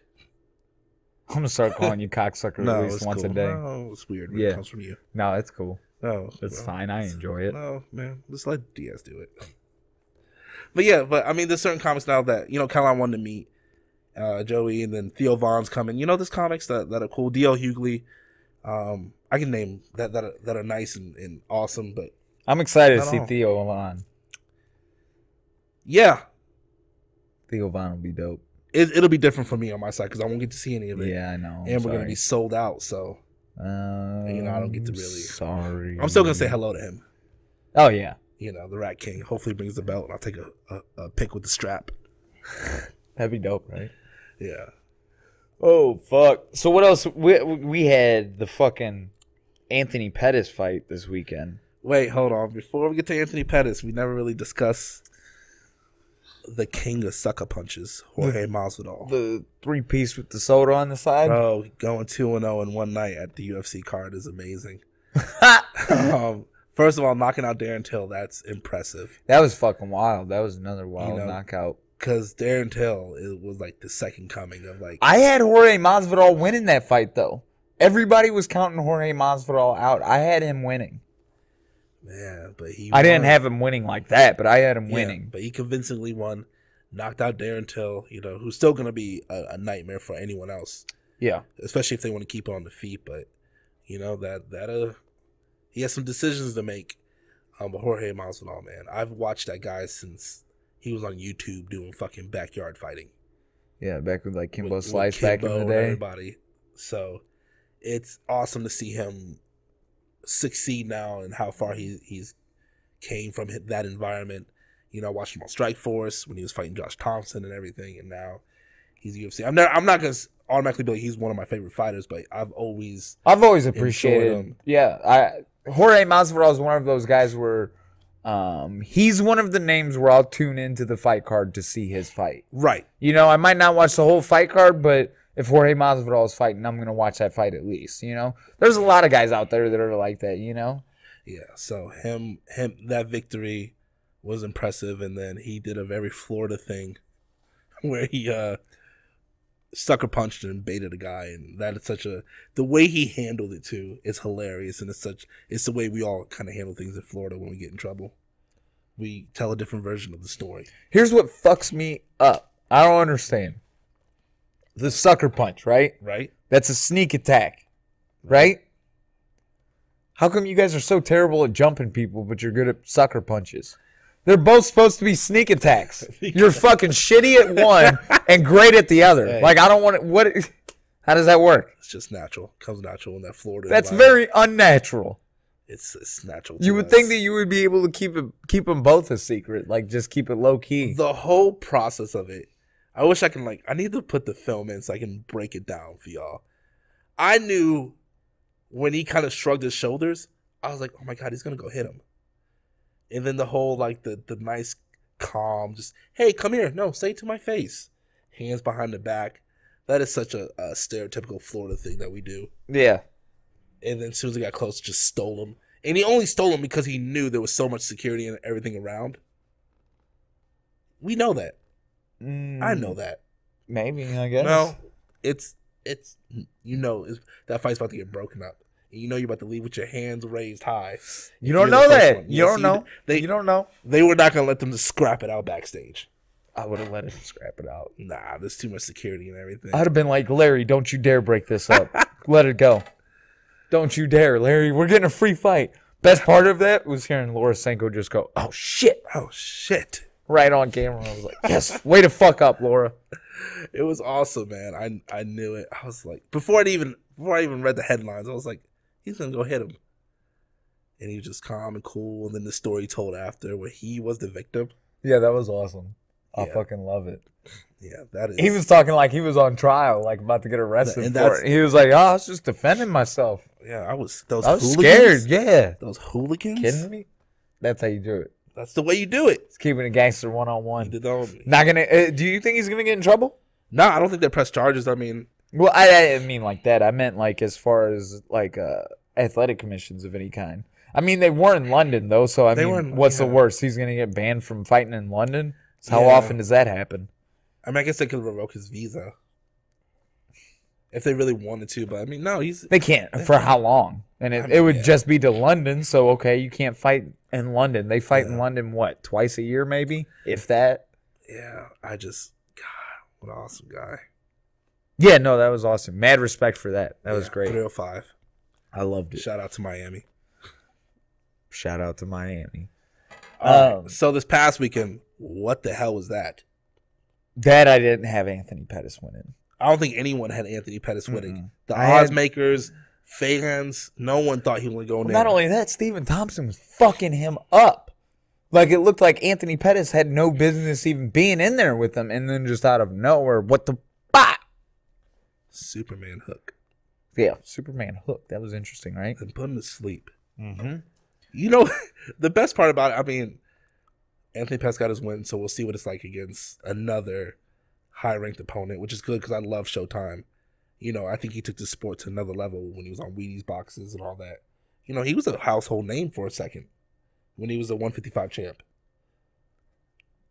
I'm gonna start calling you cocksucker at least once a day. No, it's weird when Yeah. it comes from you. No, it's cool. No, It's fine. I enjoy it. No, man, just let Diaz do it. But yeah, I mean, there's certain comics now that Callan wanted to meet Joey, and then Theo Vaughn's coming. There's comics that are cool. D.L. Hughley, I can name that are nice and awesome, but I'm excited to not see all. Theo Vaughn. Yeah, Theo Vaughn will be dope. it'll be different for me on my side because I won't get to see any of it. Yeah, I know. And we're gonna be sold out, so I don't get to really. Sorry. I'm still gonna say hello to him. Oh yeah. The Rat King. Hopefully, he brings the belt, and I'll take a pick with the strap. That'd be dope, right? Yeah. Oh fuck. So what else? We had the fucking Anthony Pettis fight this weekend. Wait, hold on. Before we get to Anthony Pettis, we never really discussed the king of sucker punches, Jorge Masvidal. The 3-piece with the soda on the side. Bro, going 2-0 in one night at the UFC card is amazing. First of all, knocking out Darren Till, that's impressive. That was fucking wild. That was another wild knockout. Because Darren Till, it was like the second coming of like... I had Jorge Masvidal winning that fight, though. Everybody was counting Jorge Masvidal out. I had him winning. Man, but I didn't have him winning like that, but I had him winning. But he convincingly won, knocked out Darren Till, who's still going to be a nightmare for anyone else. Yeah. Especially if they want to keep on the feet. But, that he has some decisions to make. But Jorge Masvidal, man, I've watched that guy since he was on YouTube doing fucking backyard fighting. Yeah, back with like Kimbo Slice back in the day. Everybody. So it's awesome to see him succeed now and how far he's came from that environment. I watched him on Strike Force when he was fighting Josh Thompson and everything, and now he's UFC. I'm not gonna automatically be like he's one of my favorite fighters, but I've always appreciated him. Yeah, Jorge Masvidal is one of those guys where he's one of the names where I'll tune into the fight card to see his fight. Right. I might not watch the whole fight card, but if Jorge Masvidal is fighting, I'm going to watch that fight at least, There's a lot of guys out there that are like that, Yeah, so him that victory was impressive, and then he did a very Florida thing where he sucker punched and baited a guy, and that is the way he handled it too. It's hilarious, and it's the way we all kind of handle things in Florida when we get in trouble. We tell a different version of the story. Here's what fucks me up. I don't understand. The sucker punch, right? Right. That's a sneak attack, right? How come you guys are so terrible at jumping people, but you're good at sucker punches? They're both supposed to be sneak attacks. You're fucking shitty at one and great at the other. Hey. Like, I don't want to... How does that work? It's just natural. It comes natural in that Florida That's environment. very unnatural. It's natural. You would think that you would be able to keep them both a secret. Like, just keep it low-key. The whole process of it, I wish I can, I need to put the film in so I can break it down for y'all. I knew when he kind of shrugged his shoulders, I was like, oh my God, he's going to go hit him. And then the whole, the nice, calm, just, hey, come here. No, say it to my face. Hands behind the back. That is such a stereotypical Florida thing that we do. Yeah. And then as soon as he got close, just stole him. And he only stole him because he knew there was so much security and everything around. We know that. I know that. Maybe, I guess. No, it's that fight's about to get broken up. And you're about to leave with your hands raised high. You don't know that. You don't know. You don't know. They were not going to let them just scrap it out backstage. I would have let him scrap it out. Nah, there's too much security and everything. I'd have been like, Larry, don't you dare break this up. Let it go. Don't you dare, Larry. We're getting a free fight. Best part of that was hearing Laura Senko just go, oh, shit. Oh, shit. Right on camera. I was like, yes, way to fuck up, Laura. It was awesome, man. I knew it. I was like, before I even read the headlines, I was like, he's going to go hit him. And he was just calm and cool. And then the story told after where he was the victim. Yeah, that was awesome. I Yeah. fucking love it. Yeah, that is. He was talking like he was on trial, like about to get arrested And for it. He was like, I was just defending myself. Yeah, I was hooligans? scared. Yeah. Those hooligans? Kidding me? That's how you do it. That's the way you do it. It's keeping a gangster He one-on-one. did that on me. Not gonna. Do you think he's gonna get in trouble? No, I don't think they press charges. I mean, Well, I didn't mean like that. I meant like as far as like athletic commissions of any kind. I mean, they were in London though, so I mean, what's the worst? He's gonna get banned from fighting in London. So how often does that happen? I mean, I guess they could revoke his visa if they really wanted to, but I mean, no, they can't. For how long? And it would just be to London. So okay, you can't fight in London. They fight in London what, twice a year maybe, if that. Yeah, God, what an awesome guy. Yeah, no, that was awesome. Mad respect for that. That was great. 305. I loved it. Shout out to Miami. Shout out to Miami. So this past weekend, what the hell was that? That I didn't have Anthony Pettis winning. I don't think anyone had Anthony Pettis winning. The odds makers, fans, no one thought he would go in there. Not only that, Stephen Thompson was fucking him up. Like, it looked like Anthony Pettis had no business even being in there with him, and then just out of nowhere, what the fuck? Superman hook. Yeah, Superman hook. That was interesting, right? And put him to sleep. Mm-hmm. You know, the best part about it, I mean, Anthony Pettis got his win, so we'll see what it's like against another high-ranked opponent, which is good because I love Showtime. You know, I think he took the sport to another level when he was on Wheaties boxes and all that. You know, he was a household name for a second when he was a 155 champ.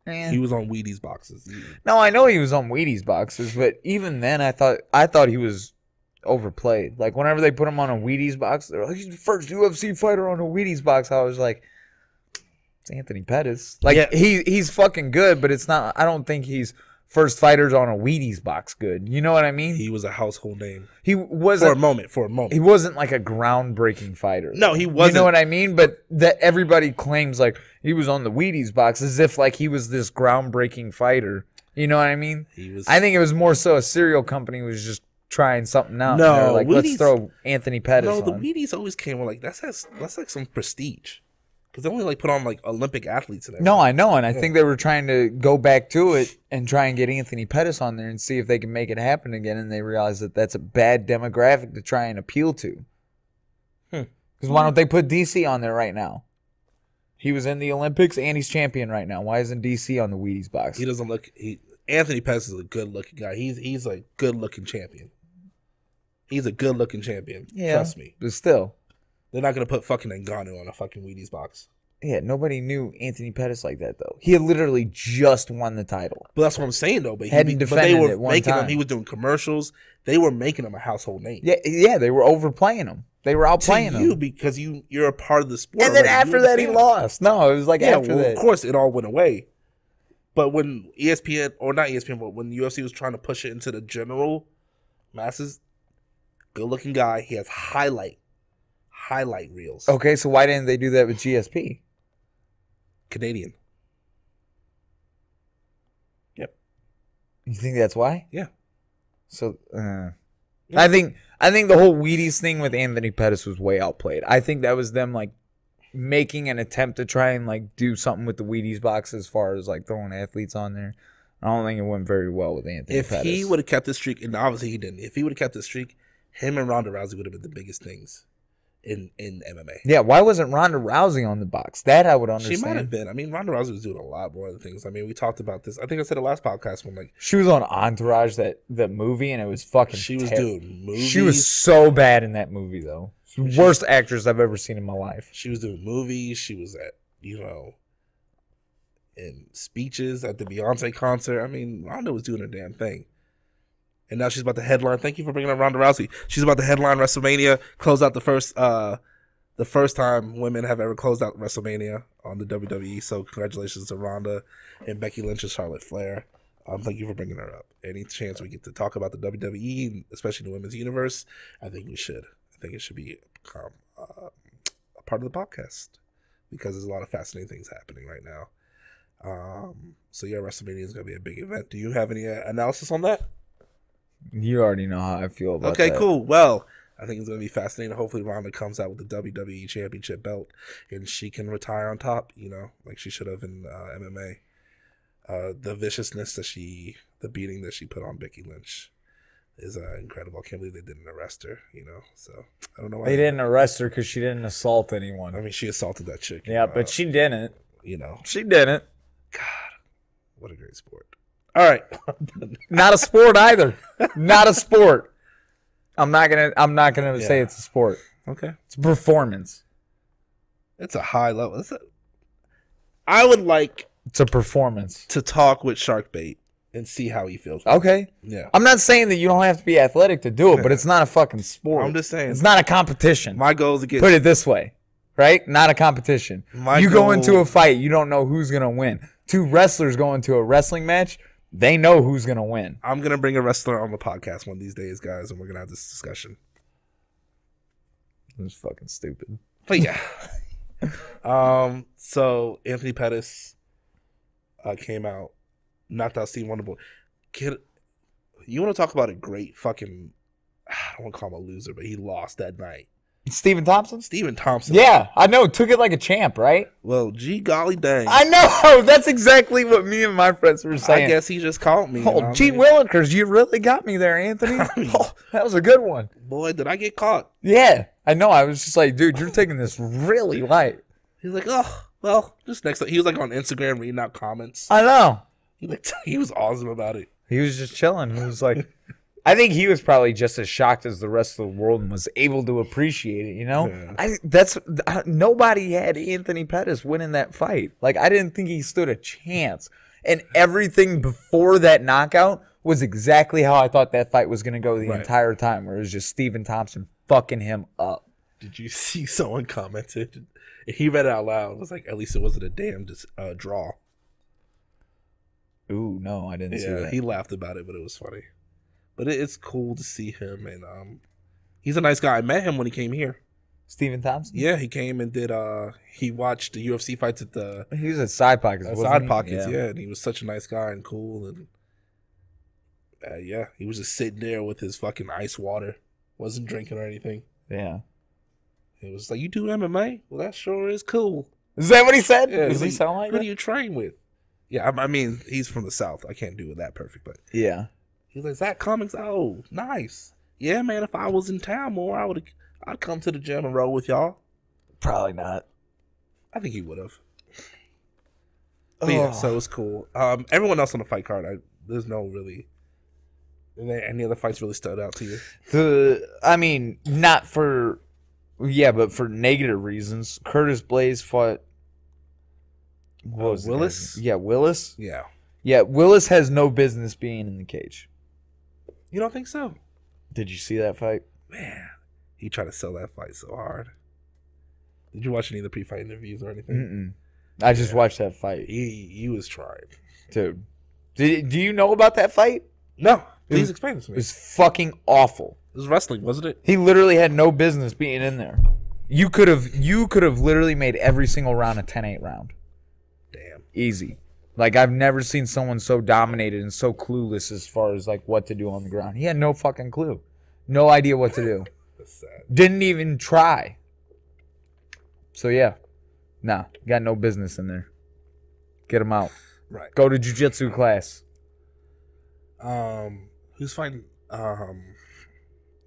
Man. He was on Wheaties boxes. No, I know he was on Wheaties boxes, but even then, I thought he was overplayed. Like, whenever they put him on a Wheaties box, they're like, he's the first UFC fighter on a Wheaties box. I was like, it's Anthony Pettis. Like, he's fucking good, but it's not. I don't think he's first fighters on a Wheaties box good. You know what I mean? He was a household name. He wasn't for a moment. He wasn't like a groundbreaking fighter. No, he wasn't. You know what I mean? But that everybody claims like he was on the Wheaties box as if like he was this groundbreaking fighter. You know what I mean? I think it was more so a cereal company was just trying something out. No, like, let's throw Anthony Pettis on. No, the Wheaties always came with like that's like some prestige. Because they only like put on like Olympic athletes and everything. No, I know, and I think they were trying to go back to it and try and get Anthony Pettis on there and see if they can make it happen again. And they realized that that's a bad demographic to try and appeal to. Because why don't they put DC on there right now? He was in the Olympics and he's champion right now. Why isn't DC on the Wheaties box? He doesn't look. Anthony Pettis is a good looking guy. He's a good looking champion. He's a good looking champion. Yeah, trust me. But still. They're not going to put fucking Ngannou on a fucking Wheaties box. Yeah, nobody knew Anthony Pettis like that, though. He had literally just won the title. But that's what I'm saying, though. But they were making him. He was doing commercials. They were making him a household name. Yeah, they were overplaying him. They were outplaying him. Because you're a part of the sport. And then after that, he lost. No, it was like after that. Of course, it all went away. But when ESPN, or not ESPN, but when the UFC was trying to push it into the general masses, good-looking guy. He has highlight reels. Okay, so why didn't they do that with GSP? Canadian. Yep. You think that's why? Yeah. So, I think the whole Wheaties thing with Anthony Pettis was way outplayed. I think that was them like making an attempt to try and like do something with the Wheaties box as far as like throwing athletes on there. I don't think it went very well with Anthony Pettis. If he would have kept this streak, and obviously he didn't. If he would have kept this streak, him and Ronda Rousey would have been the biggest things in MMA. Yeah, why wasn't Ronda Rousey on the box? That I would understand. She might have been. I mean, Ronda Rousey was doing a lot more other things. I mean, we talked about this. I think I said it last podcast when like she was on Entourage, the movie, and it was fucking. She was doing movies. She was so bad in that movie, though. Worst actress I've ever seen in my life. She was doing movies. She was at in speeches at the Beyonce concert. I mean, Ronda was doing her damn thing. And now she's about to headline. Thank you for bringing up Ronda Rousey. She's about to headline WrestleMania, close out the first time women have ever closed out WrestleMania on the WWE. So congratulations to Ronda and Becky Lynch and Charlotte Flair. Thank you for bringing her up. Any chance we get to talk about the WWE, especially the women's universe, I think we should. I think it should be a part of the podcast because there's a lot of fascinating things happening right now. So yeah, WrestleMania is going to be a big event. Do you have any analysis on that? You already know how I feel about that. Okay, that. Cool. Well, I think it's going to be fascinating. Hopefully Ronda comes out with the WWE Championship belt and she can retire on top, like she should have in MMA. The viciousness the beating that she put on Becky Lynch is incredible. I can't believe they didn't arrest her, so I don't know why. They didn't arrest her because she didn't assault anyone. I mean, she assaulted that chick. Yeah, but she didn't. She didn't. God, what a great sport. All right. Not a sport either. Not a sport. I'm not gonna say it's a sport. Okay. It's a performance. It's a high level. I would like It's a performance. to talk with Sharkbait and see how he feels. Okay. Yeah. I'm not saying that you don't have to be athletic to do it, but it's not a fucking sport. I'm just saying. It's not a competition. My goal is to get. Put it this way, right? Not a competition. You go into a fight, you don't know who's gonna win. Two wrestlers go into a wrestling match, they know who's gonna win. I'm gonna bring a wrestler on the podcast one of these days, guys, and we're gonna have this discussion. It's fucking stupid. But yeah. So Anthony Pettis came out, knocked out Steve Wonderboy. Kid, you want to talk about a great fucking? I don't want to call him a loser, but he lost that night. Stephen Thompson? Stephen Thompson. Yeah, I know. Took it like a champ, right? Well, gee golly dang. I know. That's exactly what me and my friends were saying. I guess he just called me. Oh, gee willikers, you really got me there, Anthony. Oh, that was a good one. Boy, did I get caught. Yeah, I know. I was just like, dude, you're taking this really light. He's like, oh, well, just next time. He was like on Instagram reading out comments. I know. He was awesome about it. He was just chilling. He was like, I think he was probably just as shocked as the rest of the world and was able to appreciate it, you know? Yeah. Nobody had Anthony Pettis winning that fight. Like, I didn't think he stood a chance. And everything before that knockout was exactly how I thought that fight was going to go the entire time, where it was just Stephen Thompson fucking him up. Did you see someone commented? He read it out loud. It was like, at least it wasn't a damn draw. Ooh, no, I didn't see that. He laughed about it, but it was funny. But it's cool to see him, and he's a nice guy. I met him when he came here. Stephen Thompson? Yeah, he came and did. He watched the UFC fights at the. He was at Side Pockets. Side Pockets, yeah, and he was such a nice guy and cool, and yeah, he was just sitting there with his fucking ice water, wasn't drinking or anything. Yeah, it was like, you do MMA? Well, that sure is cool. Is that what he said? Yeah, Does he sound like who that? do you train with? Yeah, I mean, he's from the South. I can't do it that perfect, but yeah. He's like, Zach Cummings, oh, nice. Yeah, man, if I was in town more, I'd come to the gym and roll with y'all. Probably not. I think he would have. But yeah, so it was cool. Everyone else on the fight card, there's no really... Any other fights really stood out to you? I mean, not for... Yeah, but for negative reasons. Curtis Blaze fought... What was Willis? Yeah, Willis? Yeah. Yeah, Willis has no business being in the cage. You don't think so? Did you see that fight? Man, he tried to sell that fight so hard. Did you watch any of the pre-fight interviews or anything? I just watched that fight. He was trying. Dude. Do you know about that fight? No. Please explain it to me. It was fucking awful. It was wrestling, wasn't it? He literally had no business being in there. You could have literally made every single round a 10-8 round. Damn. Easy. Like, I've never seen someone so dominated and so clueless as far as, like, what to do on the ground. He had no fucking clue. No idea what to do. That's sad. Didn't even try. So, yeah. Nah, got no business in there. Get him out. Right. Go to jiu-jitsu class. Who's fighting?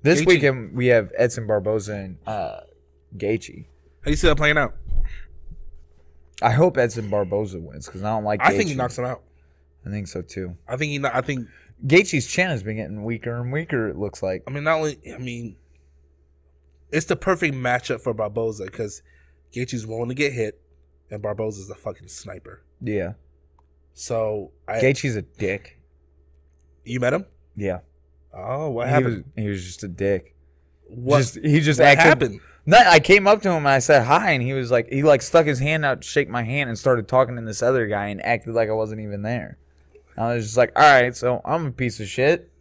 This Gaethje. weekend, we have Edson Barboza and Gaethje. How do you see that playing out? I hope Edson Barboza wins because I don't like Gaethje. I think he knocks him out. I think so, too. I think Gaethje's chin has been getting weaker and weaker, it looks like. It's the perfect matchup for Barboza because Gaethje's willing to get hit and Barboza's a fucking sniper. Yeah. So Gaethje's a dick. You met him? Yeah. Oh, what happened? He was just a dick. What happened? No, I came up to him and I said hi, and he stuck his hand out to shake my hand and started talking to this other guy and acted like I wasn't even there. I was just like, all right, so I'm a piece of shit.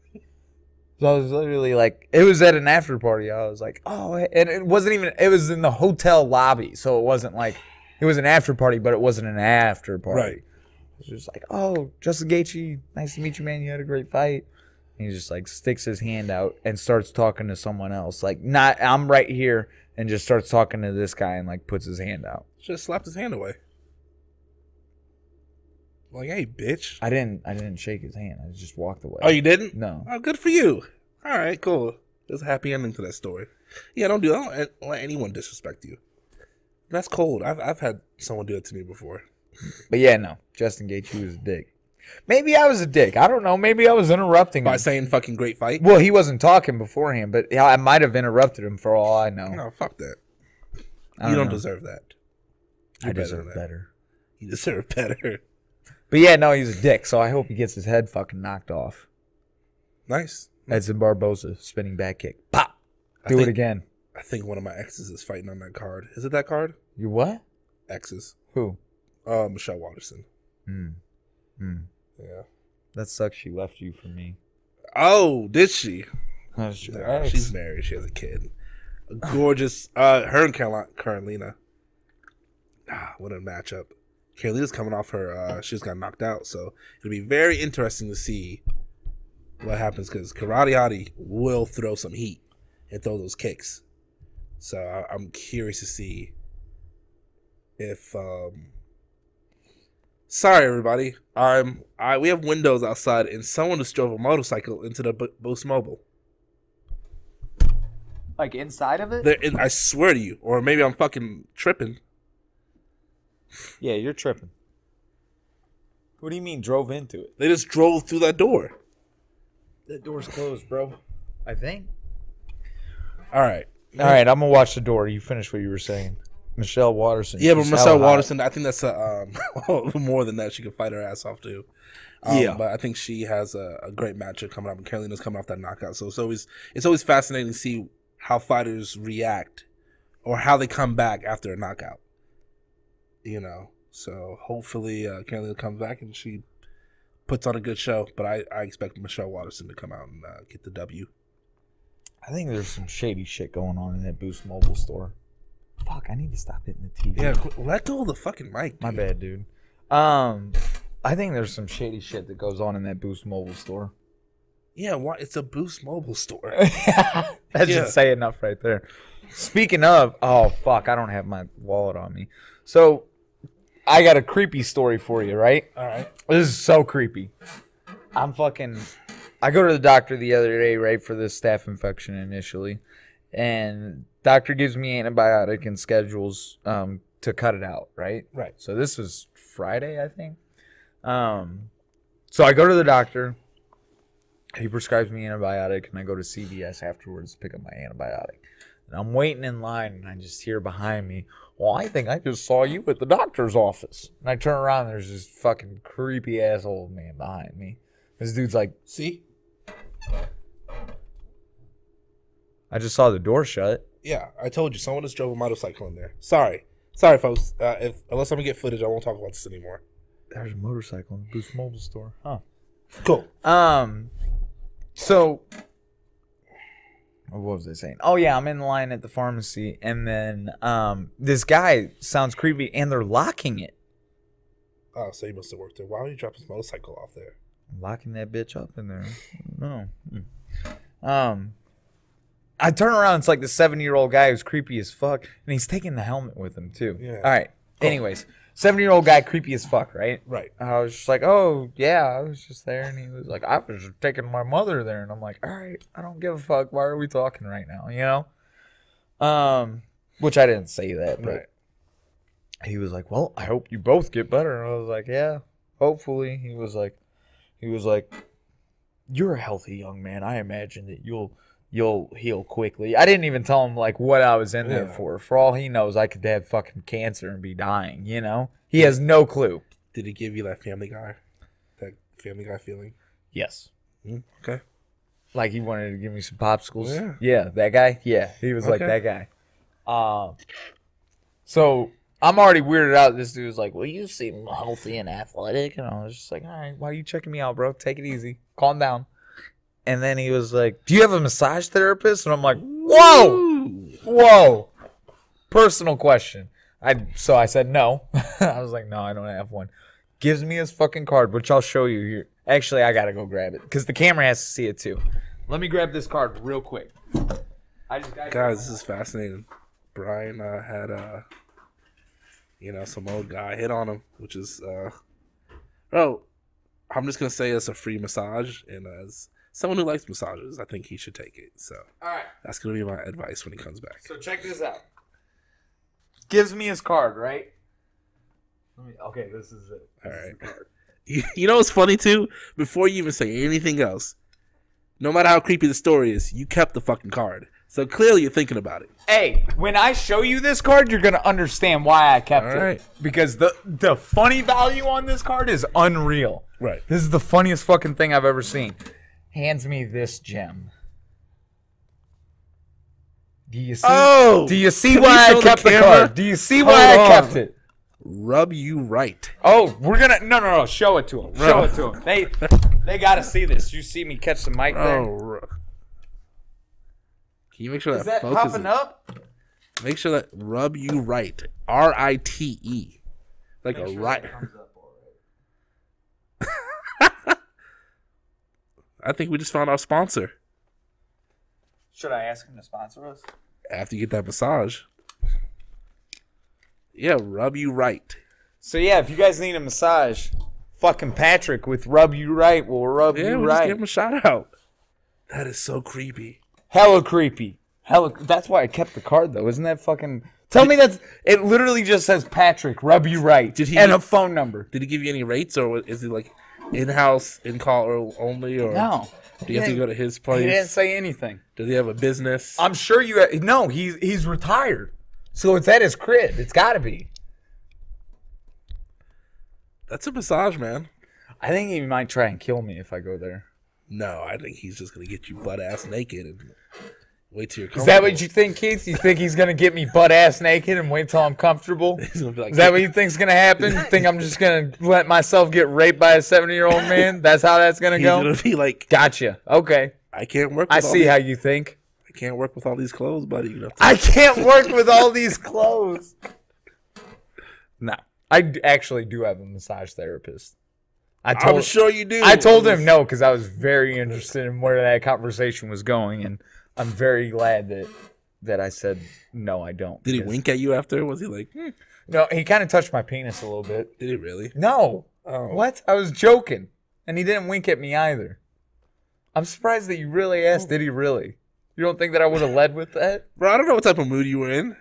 So I was literally like, it was at an after party. I was like, oh, and it wasn't even, it was in the hotel lobby. So it wasn't like, it was an after party, but it wasn't an after party. Right. It was just like, oh, Justin Gaethje, nice to meet you, man. You had a great fight. And he just like sticks his hand out and starts talking to someone else. Like, not, I'm right here, and just starts talking to this guy and like puts his hand out. Just slapped his hand away. Like, hey, bitch. I didn't shake his hand. I just walked away. Oh, you didn't? No. Oh, good for you. All right, cool. There's a happy ending to that story. Yeah, don't let anyone disrespect you. That's cold. I've had someone do it to me before. But yeah, no. Justin Gaethje was a dick. Maybe I was a dick. I don't know. Maybe I was interrupting By him. saying fucking great fight? Well, he wasn't talking beforehand, but I might have interrupted him for all I know. No, fuck that. I You don't know. deserve that. I deserve better. You deserve better. But yeah, no, he's a dick, so I hope he gets his head fucking knocked off. Nice. Edson Barboza, spinning back kick. Pop! I Do think- it again. I think one of my exes is fighting on that card. Is it that card? You what? Exes. Who? Michelle Watterson. Yeah. Yeah. That sucks she left you for me. Oh, did she? That's Nah, she's married. She has a kid. A gorgeous. Her and Carolina. What a matchup. Carolina's coming off her. She just got knocked out, so it'll be very interesting to see what happens because Karate will throw some heat and throw those kicks. So I'm curious to see if. Sorry, everybody. We have windows outside, and someone just drove a motorcycle into the Boost Mobile. Like inside of it? I swear to you, or maybe I'm fucking tripping. Yeah, you're tripping. What do you mean drove into it? They just drove through that door. That door's closed, bro. I think. All right. All right, I'm going to watch the door. You finish what you were saying. Michelle Watterson. Yeah, but she's Michelle hella hot. Watterson, I think that's more than that. She can fight her ass off too. Yeah. But I think she has a great matchup coming up, and Carolina's coming off that knockout. So it's always fascinating to see how fighters react or how they come back after a knockout. You know, so hopefully Carolina comes back and she puts on a good show. But I expect Michelle Watterson to come out and get the W. I think there's some shady shit going on in that Boost Mobile store. Fuck, I need to stop hitting the TV. Yeah, let go of the fucking mic. My bad, dude. I think there's some shady shit that goes on in that Boost Mobile store. Yeah, why? It's a Boost Mobile store. That should say enough right there. Speaking of, oh fuck, I don't have my wallet on me. So, I got a creepy story for you, right? All right. This is so creepy. I go to the doctor the other day, right, for this staph infection initially. And doctor gives me antibiotic and schedules to cut it out, right? Right. So this was Friday, I think. So I go to the doctor. He prescribes me antibiotic, and I go to CVS afterwards to pick up my antibiotic. And I'm waiting in line, and I just hear behind me, well, I think I just saw you at the doctor's office. And I turn around, and there's this fucking creepy ass old man behind me. This dude's like, See? I just saw the door shut. Yeah, I told you. Someone just drove a motorcycle in there. Sorry, folks. Unless I'm going to get footage, I won't talk about this anymore. There's a motorcycle in the Boost Mobile store. Huh. Cool. So, what was I saying? Oh, yeah, I'm in line at the pharmacy, and then this guy sounds creepy, and they're locking it. Oh, so he must have worked there. Why would he drop his motorcycle off there? Locking that bitch up in there. No. I turn around, it's like the 70-year-old guy who's creepy as fuck, and he's taking the helmet with him, too. Yeah. All right. Anyways, 70-year-old guy, creepy as fuck, right? Right. I was just like, oh, yeah, I was just there. And he was like, I was just taking my mother there. And I'm like, all right, I don't give a fuck. Why are we talking right now? You know? Which I didn't say that, but Right. he was like, well, I hope you both get better. And I was like, yeah, hopefully. He was like, you're a healthy young man. I imagine that you'll heal quickly. I didn't even tell him like what I was in there for. For all he knows, I could have fucking cancer and be dying, you know? He has no clue. Did he give you that Family Guy feeling? Yes. Okay. Like he wanted to give me some popsicles. Yeah. Yeah, that guy? Yeah, he was like Okay. that guy. So I'm already weirded out. This dude was like, well, you seem healthy and athletic. And I was just like, all right, why are you checking me out, bro? Take it easy. Calm down. And then he was like, do you have a massage therapist? And I'm like, whoa. Personal question. So I said no. I was like, no, I don't have one. Gives me his fucking card, which I'll show you here. Actually, I got to go grab it because the camera has to see it too. Let me grab this card real quick. Guys, this is fascinating. Brian had some old guy hit on him, which is I'm just gonna say it's a free massage, and as someone who likes massages, I think he should take it. So All right. that's gonna be my advice when he comes back. So check this out. Gives me his card, right? Okay, this is it. All right. You know what's funny too? Before you even say anything else, no matter how creepy the story is, you kept the fucking card. So clearly you're thinking about it. Hey, when I show you this card, you're gonna understand why I kept it. Because the funny value on this card is unreal. Right. This is the funniest fucking thing I've ever seen. Hands me this gem. Do you see? Oh! Do you see why I kept the card? Do you see why I kept it? Rub you right. Oh, we're gonna no. Show it to them. Show it to them. They gotta see this. You see me catch the mic there? Oh. Can you make sure Is that popping up? Make sure that rub you right. RITE. Like make a sure right. I think we just found our sponsor. Should I ask him to sponsor us? After you get that massage. Yeah, rub you right. So yeah, if you guys need a massage, fucking Patrick with Rub You Right will rub you we'll right. Just give him a shout out. That is so creepy. Hella creepy. That's why I kept the card though. Isn't that fucking? Tell me that's. It literally just says Patrick Rub You Right. And a phone number. Did he give you any rates, or is it like in-house, in-call only, or no? Do you have to go to his place? He didn't say anything. Does he have a business? I'm sure you. No, he's retired. So it's at his crib. It's got to be. That's a massage, man. I think he might try and kill me if I go there. No, I think he's just going to get you butt-ass naked and wait till you're comfortable. Is that what you think, Keith? You think he's going to get me butt-ass naked and wait till I'm comfortable? He's gonna be like, is that what you think's going to happen? You think I'm just going to let myself get raped by a 70-year-old man? That's how that's going to go? He's going to be like... Gotcha. Okay. I can't work with I see how you think. I can't work with all these clothes, buddy. You know, I can't work with all these clothes. No. I actually do have a massage therapist. I'm sure you do. I told him no because I was very interested in where that conversation was going, and I'm very glad that I said no, I don't. Did he wink at you after? Was he like... No, he kind of touched my penis a little bit. Did he really? No. Oh. What? I was joking. And he didn't wink at me either. I'm surprised that you really asked, did he really? You don't think that I would have led with that? Bro, I don't know what type of mood you were in.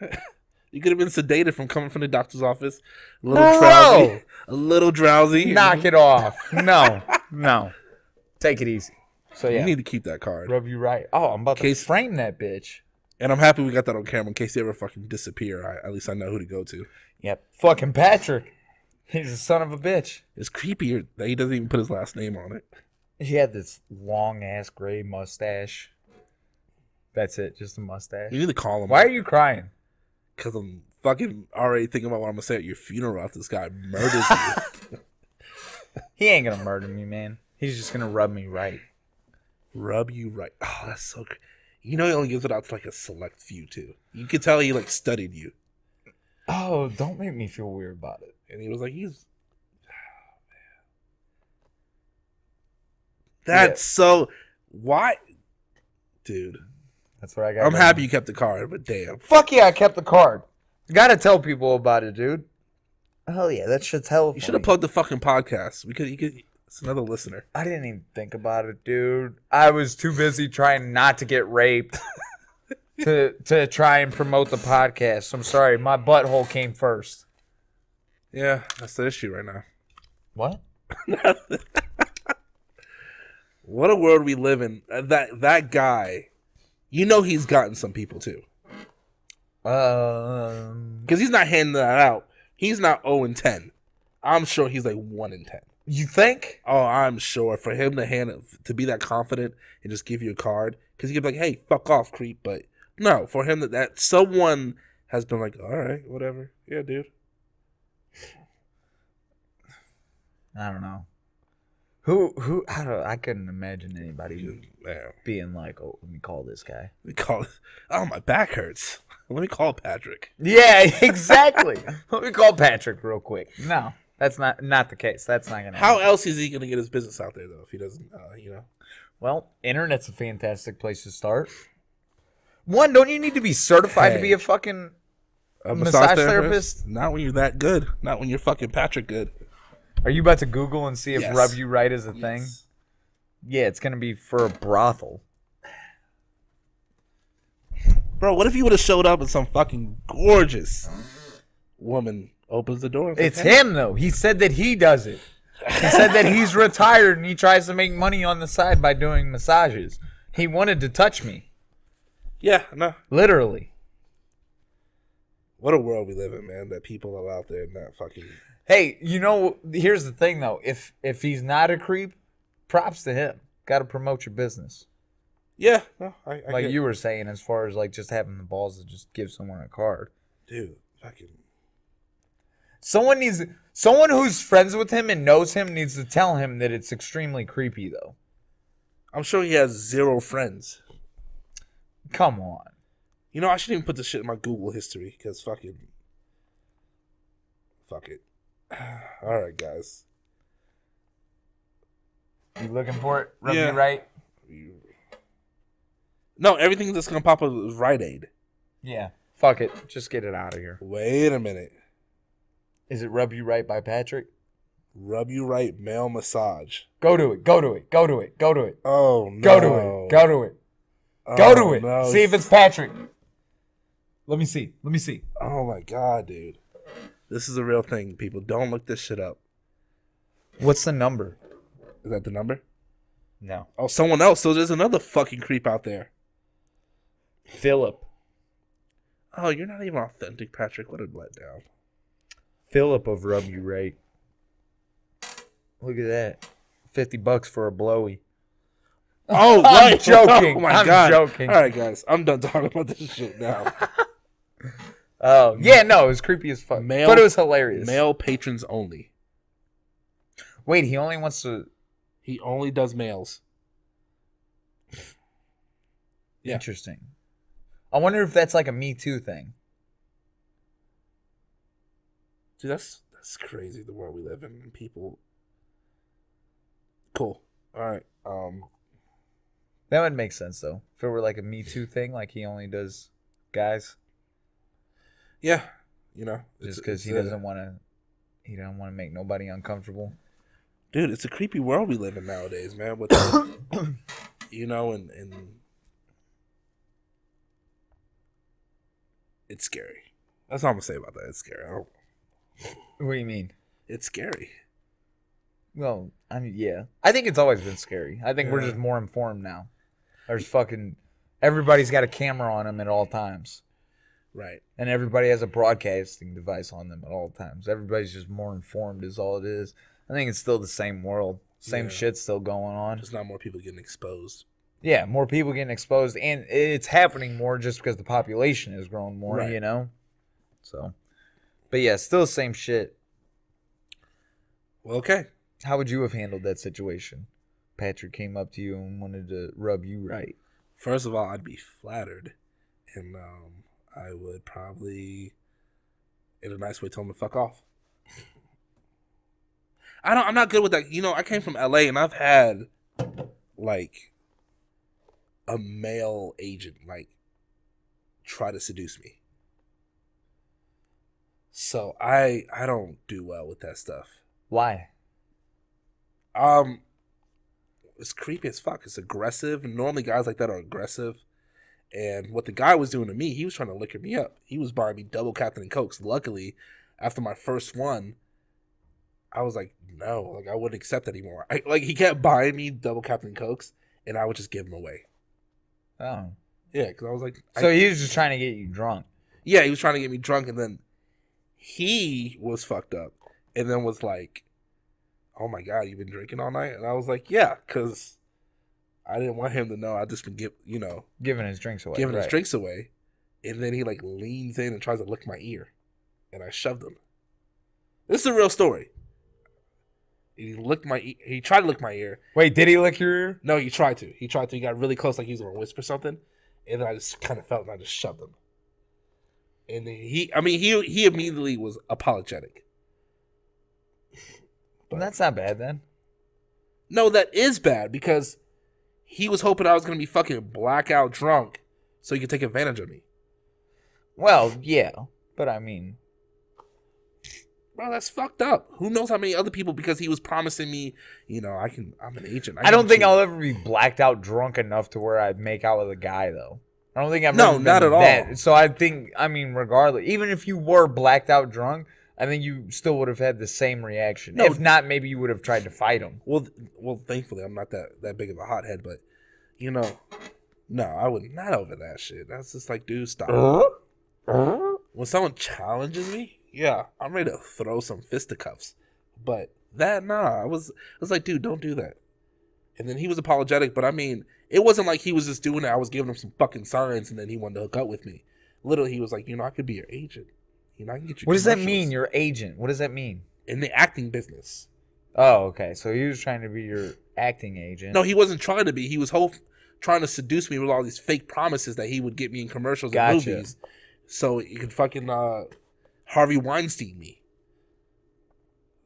You could have been sedated from coming from the doctor's office. A little drowsy. A little drowsy. Knock it off. No. Take it easy. So yeah. You need to keep that card. Rub you right. Oh, I'm about to frame that bitch. And I'm happy we got that on camera in case you ever fucking disappear. At least I know who to go to. Yep. Fucking Patrick. He's a son of a bitch. It's creepy that he doesn't even put his last name on it. He had this long-ass gray mustache. That's it. Just a mustache. You need to call him. Why are you crying? Because I'm fucking already thinking about what I'm going to say at your funeral after this guy murders you. He ain't going to murder me, man. He's just going to rub me right. Rub you right. Oh, that's so great. You know he only gives it out to like a select few, too. You could tell he like studied you. Oh, don't make me feel weird about it. And he was like, That's so... Why? Dude. That's what I got. I'm happy you kept the card, but damn. Fuck yeah, I kept the card. Gotta tell people about it, dude. Hell yeah, that shit's hell. You should have plugged the fucking podcast. It's another listener. I didn't even think about it, dude. I was too busy trying not to get raped to try and promote the podcast. I'm sorry, my butthole came first. Yeah, that's the issue right now. What? What a world we live in. That guy, you know he's gotten some people too. Because he's not handing that out. He's not 0-10. I'm sure he's like 1-10. You think? Oh, I'm sure. For him to be that confident and just give you a card, because he could be like, hey, fuck off, creep. But no, for him that someone has been like, all right, whatever. Yeah, dude. I don't know. I couldn't imagine anybody being like, oh, let me call this guy. Oh, my back hurts. Let me call Patrick. Yeah, exactly. Let me call Patrick real quick. No, that's not the case. That's not going to happen. How else is he going to get his business out there, though, if he doesn't, Well, internet's a fantastic place to start. One, don't you need to be certified to be a fucking massage therapist? Not when you're that good. Not when you're fucking Patrick good. Are you about to Google and see if Rub You Right is a thing? Yeah, it's going to be for a brothel. Bro, what if you would have showed up and some fucking gorgeous woman opens the door? It's him, though. He said that he does it. He said that he's retired and he tries to make money on the side by doing massages. He wanted to touch me. Yeah, no. Literally. What a world we live in, man, that people are out there not fucking... Hey, you know, here's the thing, though. If he's not a creep, props to him. Got to promote your business. Yeah, no, I like you were saying, as far as like just having the balls to just give someone a card. Dude, fucking... Someone who's friends with him and knows him needs to tell him that it's extremely creepy, though. I'm sure he has 0 friends. Come on. You know, I shouldn't even put this shit in my Google history, because fucking... Fuck it. Alright, guys. You looking for it? Rub Yeah. me right? No, everything that's going to pop up is Rite Aid. Yeah. Fuck it. Just get it out of here. Wait a minute. Is it Rub You Right by Patrick? Rub You Right male massage. Go to it. Go to it. Go to it. Go to it. Oh, no. Go to it. Go to it. Go to it. No. See if it's Patrick. Let me see. Let me see. Oh, my God, dude. This is a real thing, people. Don't look this shit up. What's the number? Is that the number? No. Oh, someone else. So there's another fucking creep out there. Philip. Oh, you're not even authentic, Patrick. What a letdown. Philip of Rub You Right. Look at that. $50 for a blowy. Oh, I'm right. joking. Oh, my I'm God. joking. All right, guys. I'm done talking about this shit now. Oh, yeah, no, it was creepy as fuck. But it was hilarious. Male patrons only. Wait, he only wants to... He only does males. Yeah. Interesting. I wonder if that's like a Me Too thing. Dude, that's crazy, the world we live in. And people... Cool. All right. That would make sense, though. If it were like a Me Too thing, like he only does guys. Yeah. You know. Just because he doesn't want to make nobody uncomfortable. Dude, it's a creepy world we live in nowadays, man. With you know, and it's scary. That's all I'm gonna say about that. It's scary. What do you mean? It's scary. Well, I mean, yeah. I think it's always been scary. I think we're just more informed now. There's everybody's got a camera on them at all times. Right. And everybody has a broadcasting device on them at all times. Everybody's just more informed is all it is. I think it's still the same world. Same shit's still going on. Just not more people getting exposed. Yeah, more people getting exposed. And it's happening more just because the population has grown more, you know? So, but yeah, still the same shit. Well, okay. How would you have handled that situation? Patrick came up to you and wanted to rub you right. First of all, I'd be flattered. And I would probably, in a nice way, tell him to fuck off. I'm not good with that. You know, I came from LA and I've had like a male agent like try to seduce me. So I don't do well with that stuff. Why? It's creepy as fuck. It's aggressive. Normally guys like that are aggressive. And what the guy was doing to me, he was trying to liquor me up. He was buying me double Captain and Cokes. Luckily, after my first one, I was like, no, like I wouldn't accept anymore. He kept buying me double Captain Cokes, and I would just give them away. Oh. Yeah, because I was like... So he was just trying to get you drunk. Yeah, he was trying to get me drunk, and then he was fucked up. And then was like, oh my God, you've been drinking all night? And I was like, yeah, because I didn't want him to know I'd just been, giving his drinks away. Giving his drinks away. And then he like leans in and tries to lick my ear. And I shoved him. This is a real story. He tried to lick my ear. Wait, did he lick your ear? No, he tried to. He got really close, like he was going to whisper something. And then I just kind of felt and I just shoved him. And then he immediately was apologetic. But that's not bad then. No, that is bad because he was hoping I was going to be fucking blackout drunk so he could take advantage of me. Well, yeah. But I mean... Bro, that's fucked up. Who knows how many other people, because he was promising me, I'm an agent. I don't think I'll ever be blacked out drunk enough to where I'd make out with a guy, though. I don't think I've No, ever been not at that. all. So regardless, even if you were blacked out drunk, I think you still would have had the same reaction. No. If not, maybe you would have tried to fight him. Well, thankfully, I'm not that big of a hothead, but, you know, no, I would not over that shit. That's just like, dude, stop. When someone challenges me, yeah, I'm ready to throw some fisticuffs. But that, nah, I was like, dude, don't do that. And then he was apologetic, but I mean, it wasn't like he was just doing it. I was giving him some fucking signs, and then he wanted to hook up with me. Literally, he was like, I could be your agent. I can get you. What does that mean, your agent? What does that mean? In the acting business. Oh, okay. So he was trying to be your acting agent. No, he wasn't trying to be. He was trying to seduce me with all these fake promises that he would get me in commercials and movies. So he could fucking Harvey Weinstein me.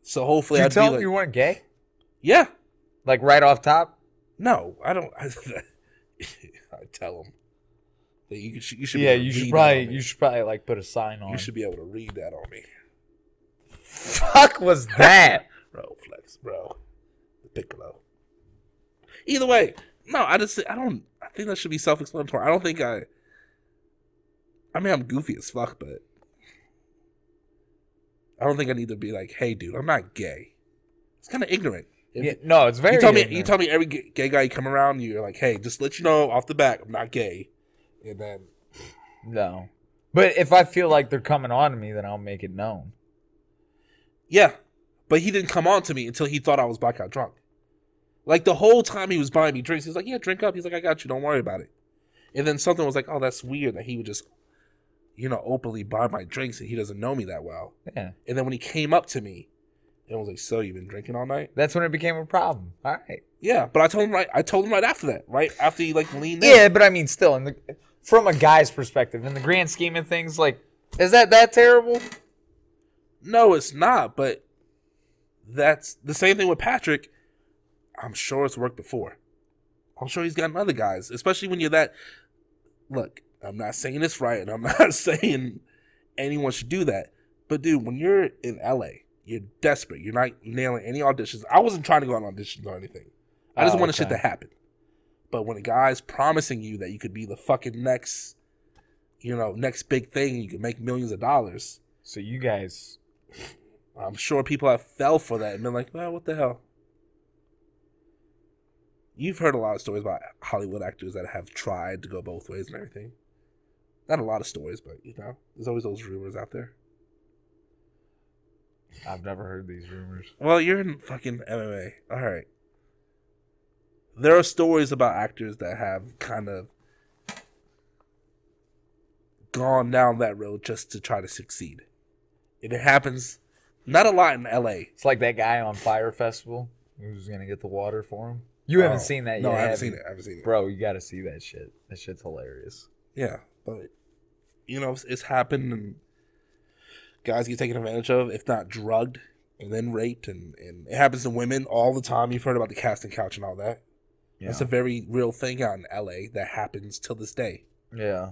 So hopefully Did you I'd tell be him like, you weren't gay? yeah. Like right off top? No, I don't. I tell him that you should. Yeah, you should probably like put a sign on. You should be able to read that on me. Fuck was that? Bro, flex, bro. The piccolo. Either way, no, I think that should be self-explanatory. I don't think I mean, I'm goofy as fuck, but I don't think I need to be like, hey, dude, I'm not gay. It's kind of ignorant. No, it's very ignorant. You tell me every gay guy you come around, you're like, hey, just let you know off the bat, I'm not gay. And then... No. But if I feel like they're coming on to me, then I'll make it known. Yeah. But he didn't come on to me until he thought I was blackout drunk. Like, the whole time he was buying me drinks, he was like, yeah, drink up. He's like, I got you. Don't worry about it. And then something was like, oh, that's weird that he would just, openly buy my drinks and he doesn't know me that well. Yeah. And then when he came up to me and was like, so you been drinking all night? That's when it became a problem. All right. Yeah, but I told him right after that, right after he like leaned in. Yeah, but I mean, still, from a guy's perspective, in the grand scheme of things, like, is that terrible? No, it's not. But that's the same thing with Patrick. I'm sure it's worked before. I'm sure he's gotten other guys, especially when you're that. Look, I'm not saying it's right, and I'm not saying anyone should do that. But dude, when you're in LA, you're desperate. You're not nailing any auditions. I wasn't trying to go on auditions or anything. I just wanted shit to happen. But when a guy's promising you that you could be the fucking next big thing, you could make millions of dollars. So you guys, I'm sure people have fell for that and been like, well, what the hell? You've heard a lot of stories about Hollywood actors that have tried to go both ways and everything. Not a lot of stories, but, there's always those rumors out there. I've never heard these rumors. Well, you're in fucking MMA. All right. There are stories about actors that have kind of gone down that road just to try to succeed. And it happens not a lot in LA. It's like that guy on Fire Festival who's going to get the water for him. You haven't seen that yet? No, I haven't seen it. Bro, you got to see that shit. That shit's hilarious. Yeah, but, it's happened, and guys get taken advantage of, if not drugged, and then raped, and it happens to women all the time. You've heard about the casting couch and all that. Yeah. That's a very real thing out in LA that happens till this day. Yeah.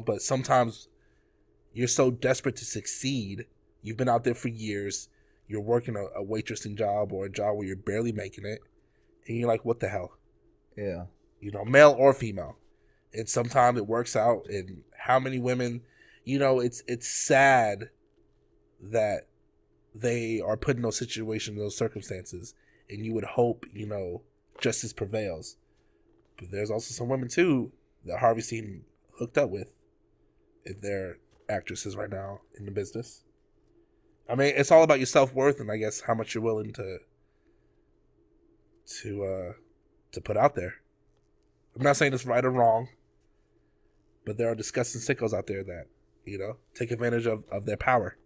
But sometimes you're so desperate to succeed. You've been out there for years. You're working a waitressing job or a job where you're barely making it. And you're like, what the hell? Yeah. Male or female. And sometimes it works out. And how many women, it's sad that they are put in those situations, those circumstances. And you would hope, justice prevails. But there's also some women, too, that Harvey Weinstein hooked up with. And they're actresses right now in the business. I mean, it's all about your self-worth and I guess how much you're willing to put out there. I'm not saying it's right or wrong, but there are disgusting sickos out there that, take advantage of their power.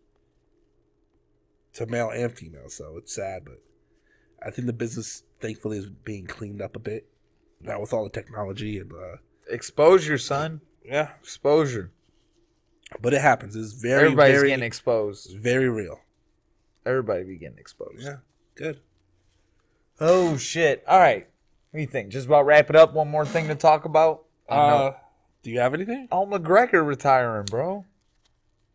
To male and female, so it's sad, but I think the business, thankfully, is being cleaned up a bit. Now with all the technology and... exposure, son. Yeah. Exposure. But it happens. It's Everybody's getting exposed. It's very real. Everybody be getting exposed. Yeah, good. Oh, shit. All right. What do you think? Just about wrap it up. One more thing to talk about? Do you have anything? Oh, McGregor retiring, bro.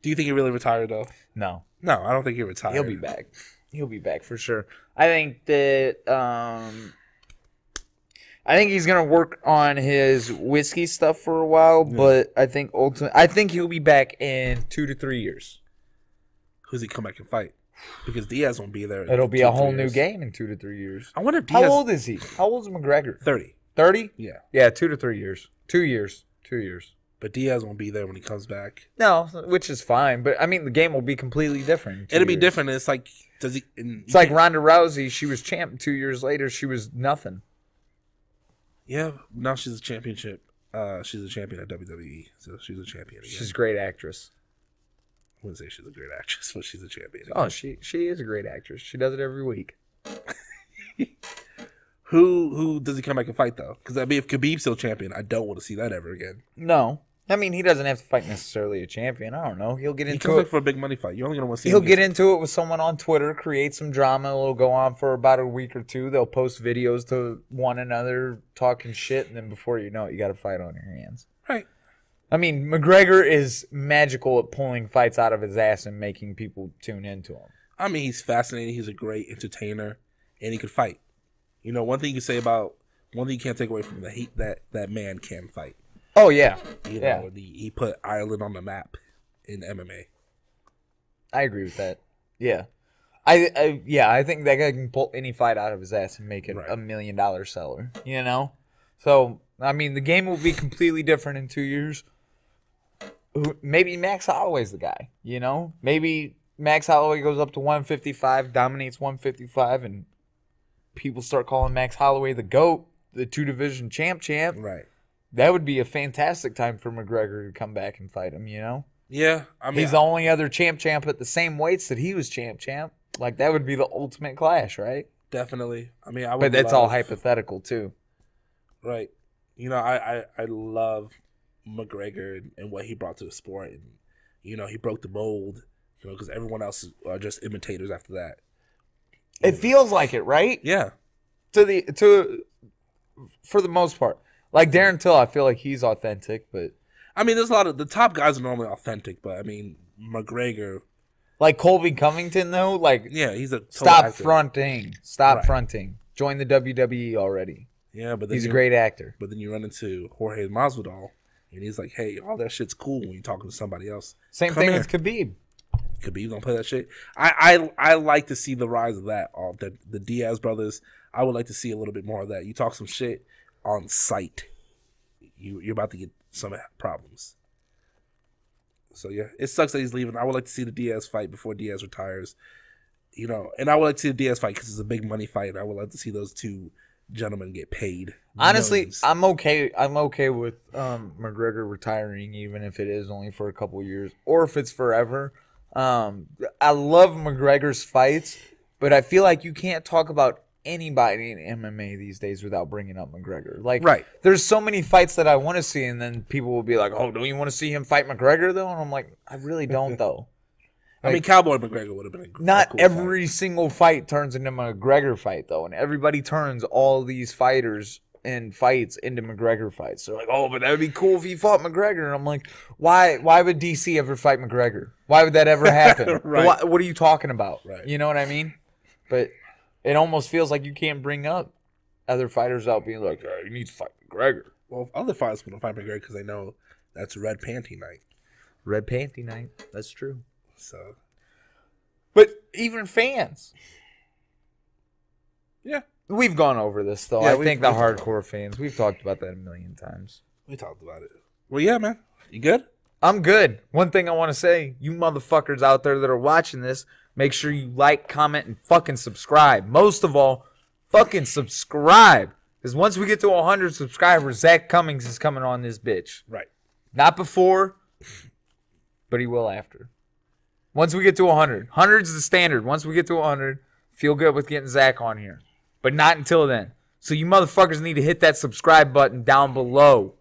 Do you think he really retired, though? No. No, I don't think he retired. He'll be back. He'll be back for sure. I think that I think he's gonna work on his whiskey stuff for a while, but I think he'll be back in 2 to 3 years. Who's he come back and fight? Because Diaz won't be there. It'll be a whole new game in 2 to 3 years. I wonder if Diaz... How old is he? How old is McGregor? 30. 30? Yeah. Yeah, 2 to 3 years. 2 years. 2 years. But Diaz won't be there when he comes back. No, which is fine. But, I mean, the game will be completely different. It'll be different. It's like... It's like Ronda Rousey. She was champ. 2 years later, she was nothing. Yeah, now she's a championship. She's a champion at WWE, so she's a champion again. She's a great actress. I wouldn't say she's a great actress, but she's a champion again. Oh, she is a great actress. She does it every week. Who does he come back and fight, though? Because, I mean, if Khabib's still champion, I don't want to see that ever again. No. I mean, he doesn't have to fight necessarily a champion. I don't know. He'll get into comes back for a big money fight. You're only going to want to see He'll get into it with someone on Twitter, create some drama. It'll go on for about a week or two. They'll post videos to one another talking shit, and then before you know it, you got a fight on your hands. Right. I mean, McGregor is magical at pulling fights out of his ass and making people tune into him. I mean, he's fascinating. He's a great entertainer, and he can fight. You know, one thing you can't take away from him, that man can fight. Oh, yeah. You know, he put Ireland on the map in MMA. I agree with that. Yeah. I think that guy can pull any fight out of his ass and make it $1 million seller, you know? So, I mean, the game will be completely different in 2 years. Maybe Max Holloway's the guy, you know? Maybe Max Holloway goes up to 155, dominates 155, and people start calling Max Holloway the GOAT, the two-division champ. Right. That would be a fantastic time for McGregor to come back and fight him, you know? Yeah. I mean, he's the only other champ at the same weights that he was champ. Like, that would be the ultimate clash, right? Definitely. I mean, but that's all hypothetical, too. Right. You know, I love McGregor and what he brought to the sport. And, you know, he broke the mold, you know, because everyone else are just imitators after that. It feels like it, right? Yeah. For the most part. Like Darren Till, I feel like he's authentic, but I mean, there's a lot of the top guys are normally authentic, but I mean, McGregor, like Colby Covington, though, like yeah, he's a stop fronting, fronting, join the WWE already. Yeah, but then he's a great actor. But then you run into Jorge Masvidal, and he's like, "Hey, all that shit's cool when you're talking to somebody else." Same thing with Khabib. Khabib don't play that shit. I like to see the rise of that. All the Diaz brothers. I would like to see a little bit more of that. You talk some shit on site, you're about to get some problems. So yeah, it sucks that he's leaving. I would like to see the Diaz fight before Diaz retires, you know. And I would like to see the Diaz fight because it's a big money fight. And I would like to see those two gentlemen get paid. Honestly, millions. I'm okay with McGregor retiring, even if it is only for a couple years or if it's forever. I love McGregor's fights, but I feel like you can't talk about anybody in MMA these days without bringing up McGregor. Like, right. There's so many fights that I want to see, and then people will be like, "Oh, don't you want to see him fight McGregor though?" And I'm like, I really don't though. Like, I mean, Cowboy McGregor would have been not cool every single fight turns into a McGregor fight though, and everybody turns all these fighters and fights into McGregor fights. They're like, "Oh, but that would be cool if he fought McGregor." And I'm like, why would DC ever fight McGregor? Why would that ever happen? Right. What are you talking about? Right. You know what I mean? But it almost feels like you can't bring up other fighters out being like, "Oh, you need to fight McGregor." Well, other fighters wouldn't fight McGregor because they know that's Red Panty Night. Red Panty Night. That's true. So, but even fans. Yeah. We've gone over this, though. Yeah, I think the hardcore fans, we've talked about that a million times. We talked about it. Well, yeah, man. You good? I'm good. One thing I want to say, you motherfuckers out there that are watching this, make sure you like, comment, and fucking subscribe. Most of all, fucking subscribe. Because once we get to 100 subscribers, Zach Cummings is coming on this bitch. Right. Not before, but he will after. Once we get to 100. 100 is the standard. Once we get to 100, feel good with getting Zach on here. But not until then. So you motherfuckers need to hit that subscribe button down below.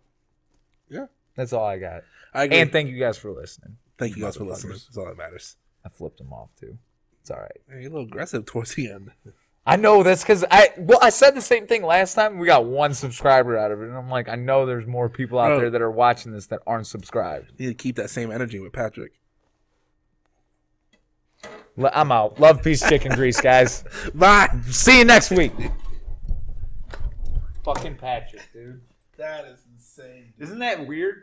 Yeah. That's all I got. I agree. And thank you guys for listening. Thank you guys for listening. That's all that matters. I flipped them off, too. It's all right. Hey, you're a little aggressive towards the end. I know. That's because I said the same thing last time. We got 1 subscriber out of it. And I'm like, I know there's more people out there that are watching this that aren't subscribed. You need to keep that same energy with Patrick. I'm out. Love, peace, chicken grease, guys. Bye. See you next week. Fucking Patrick, dude. That is insane. Isn't that weird?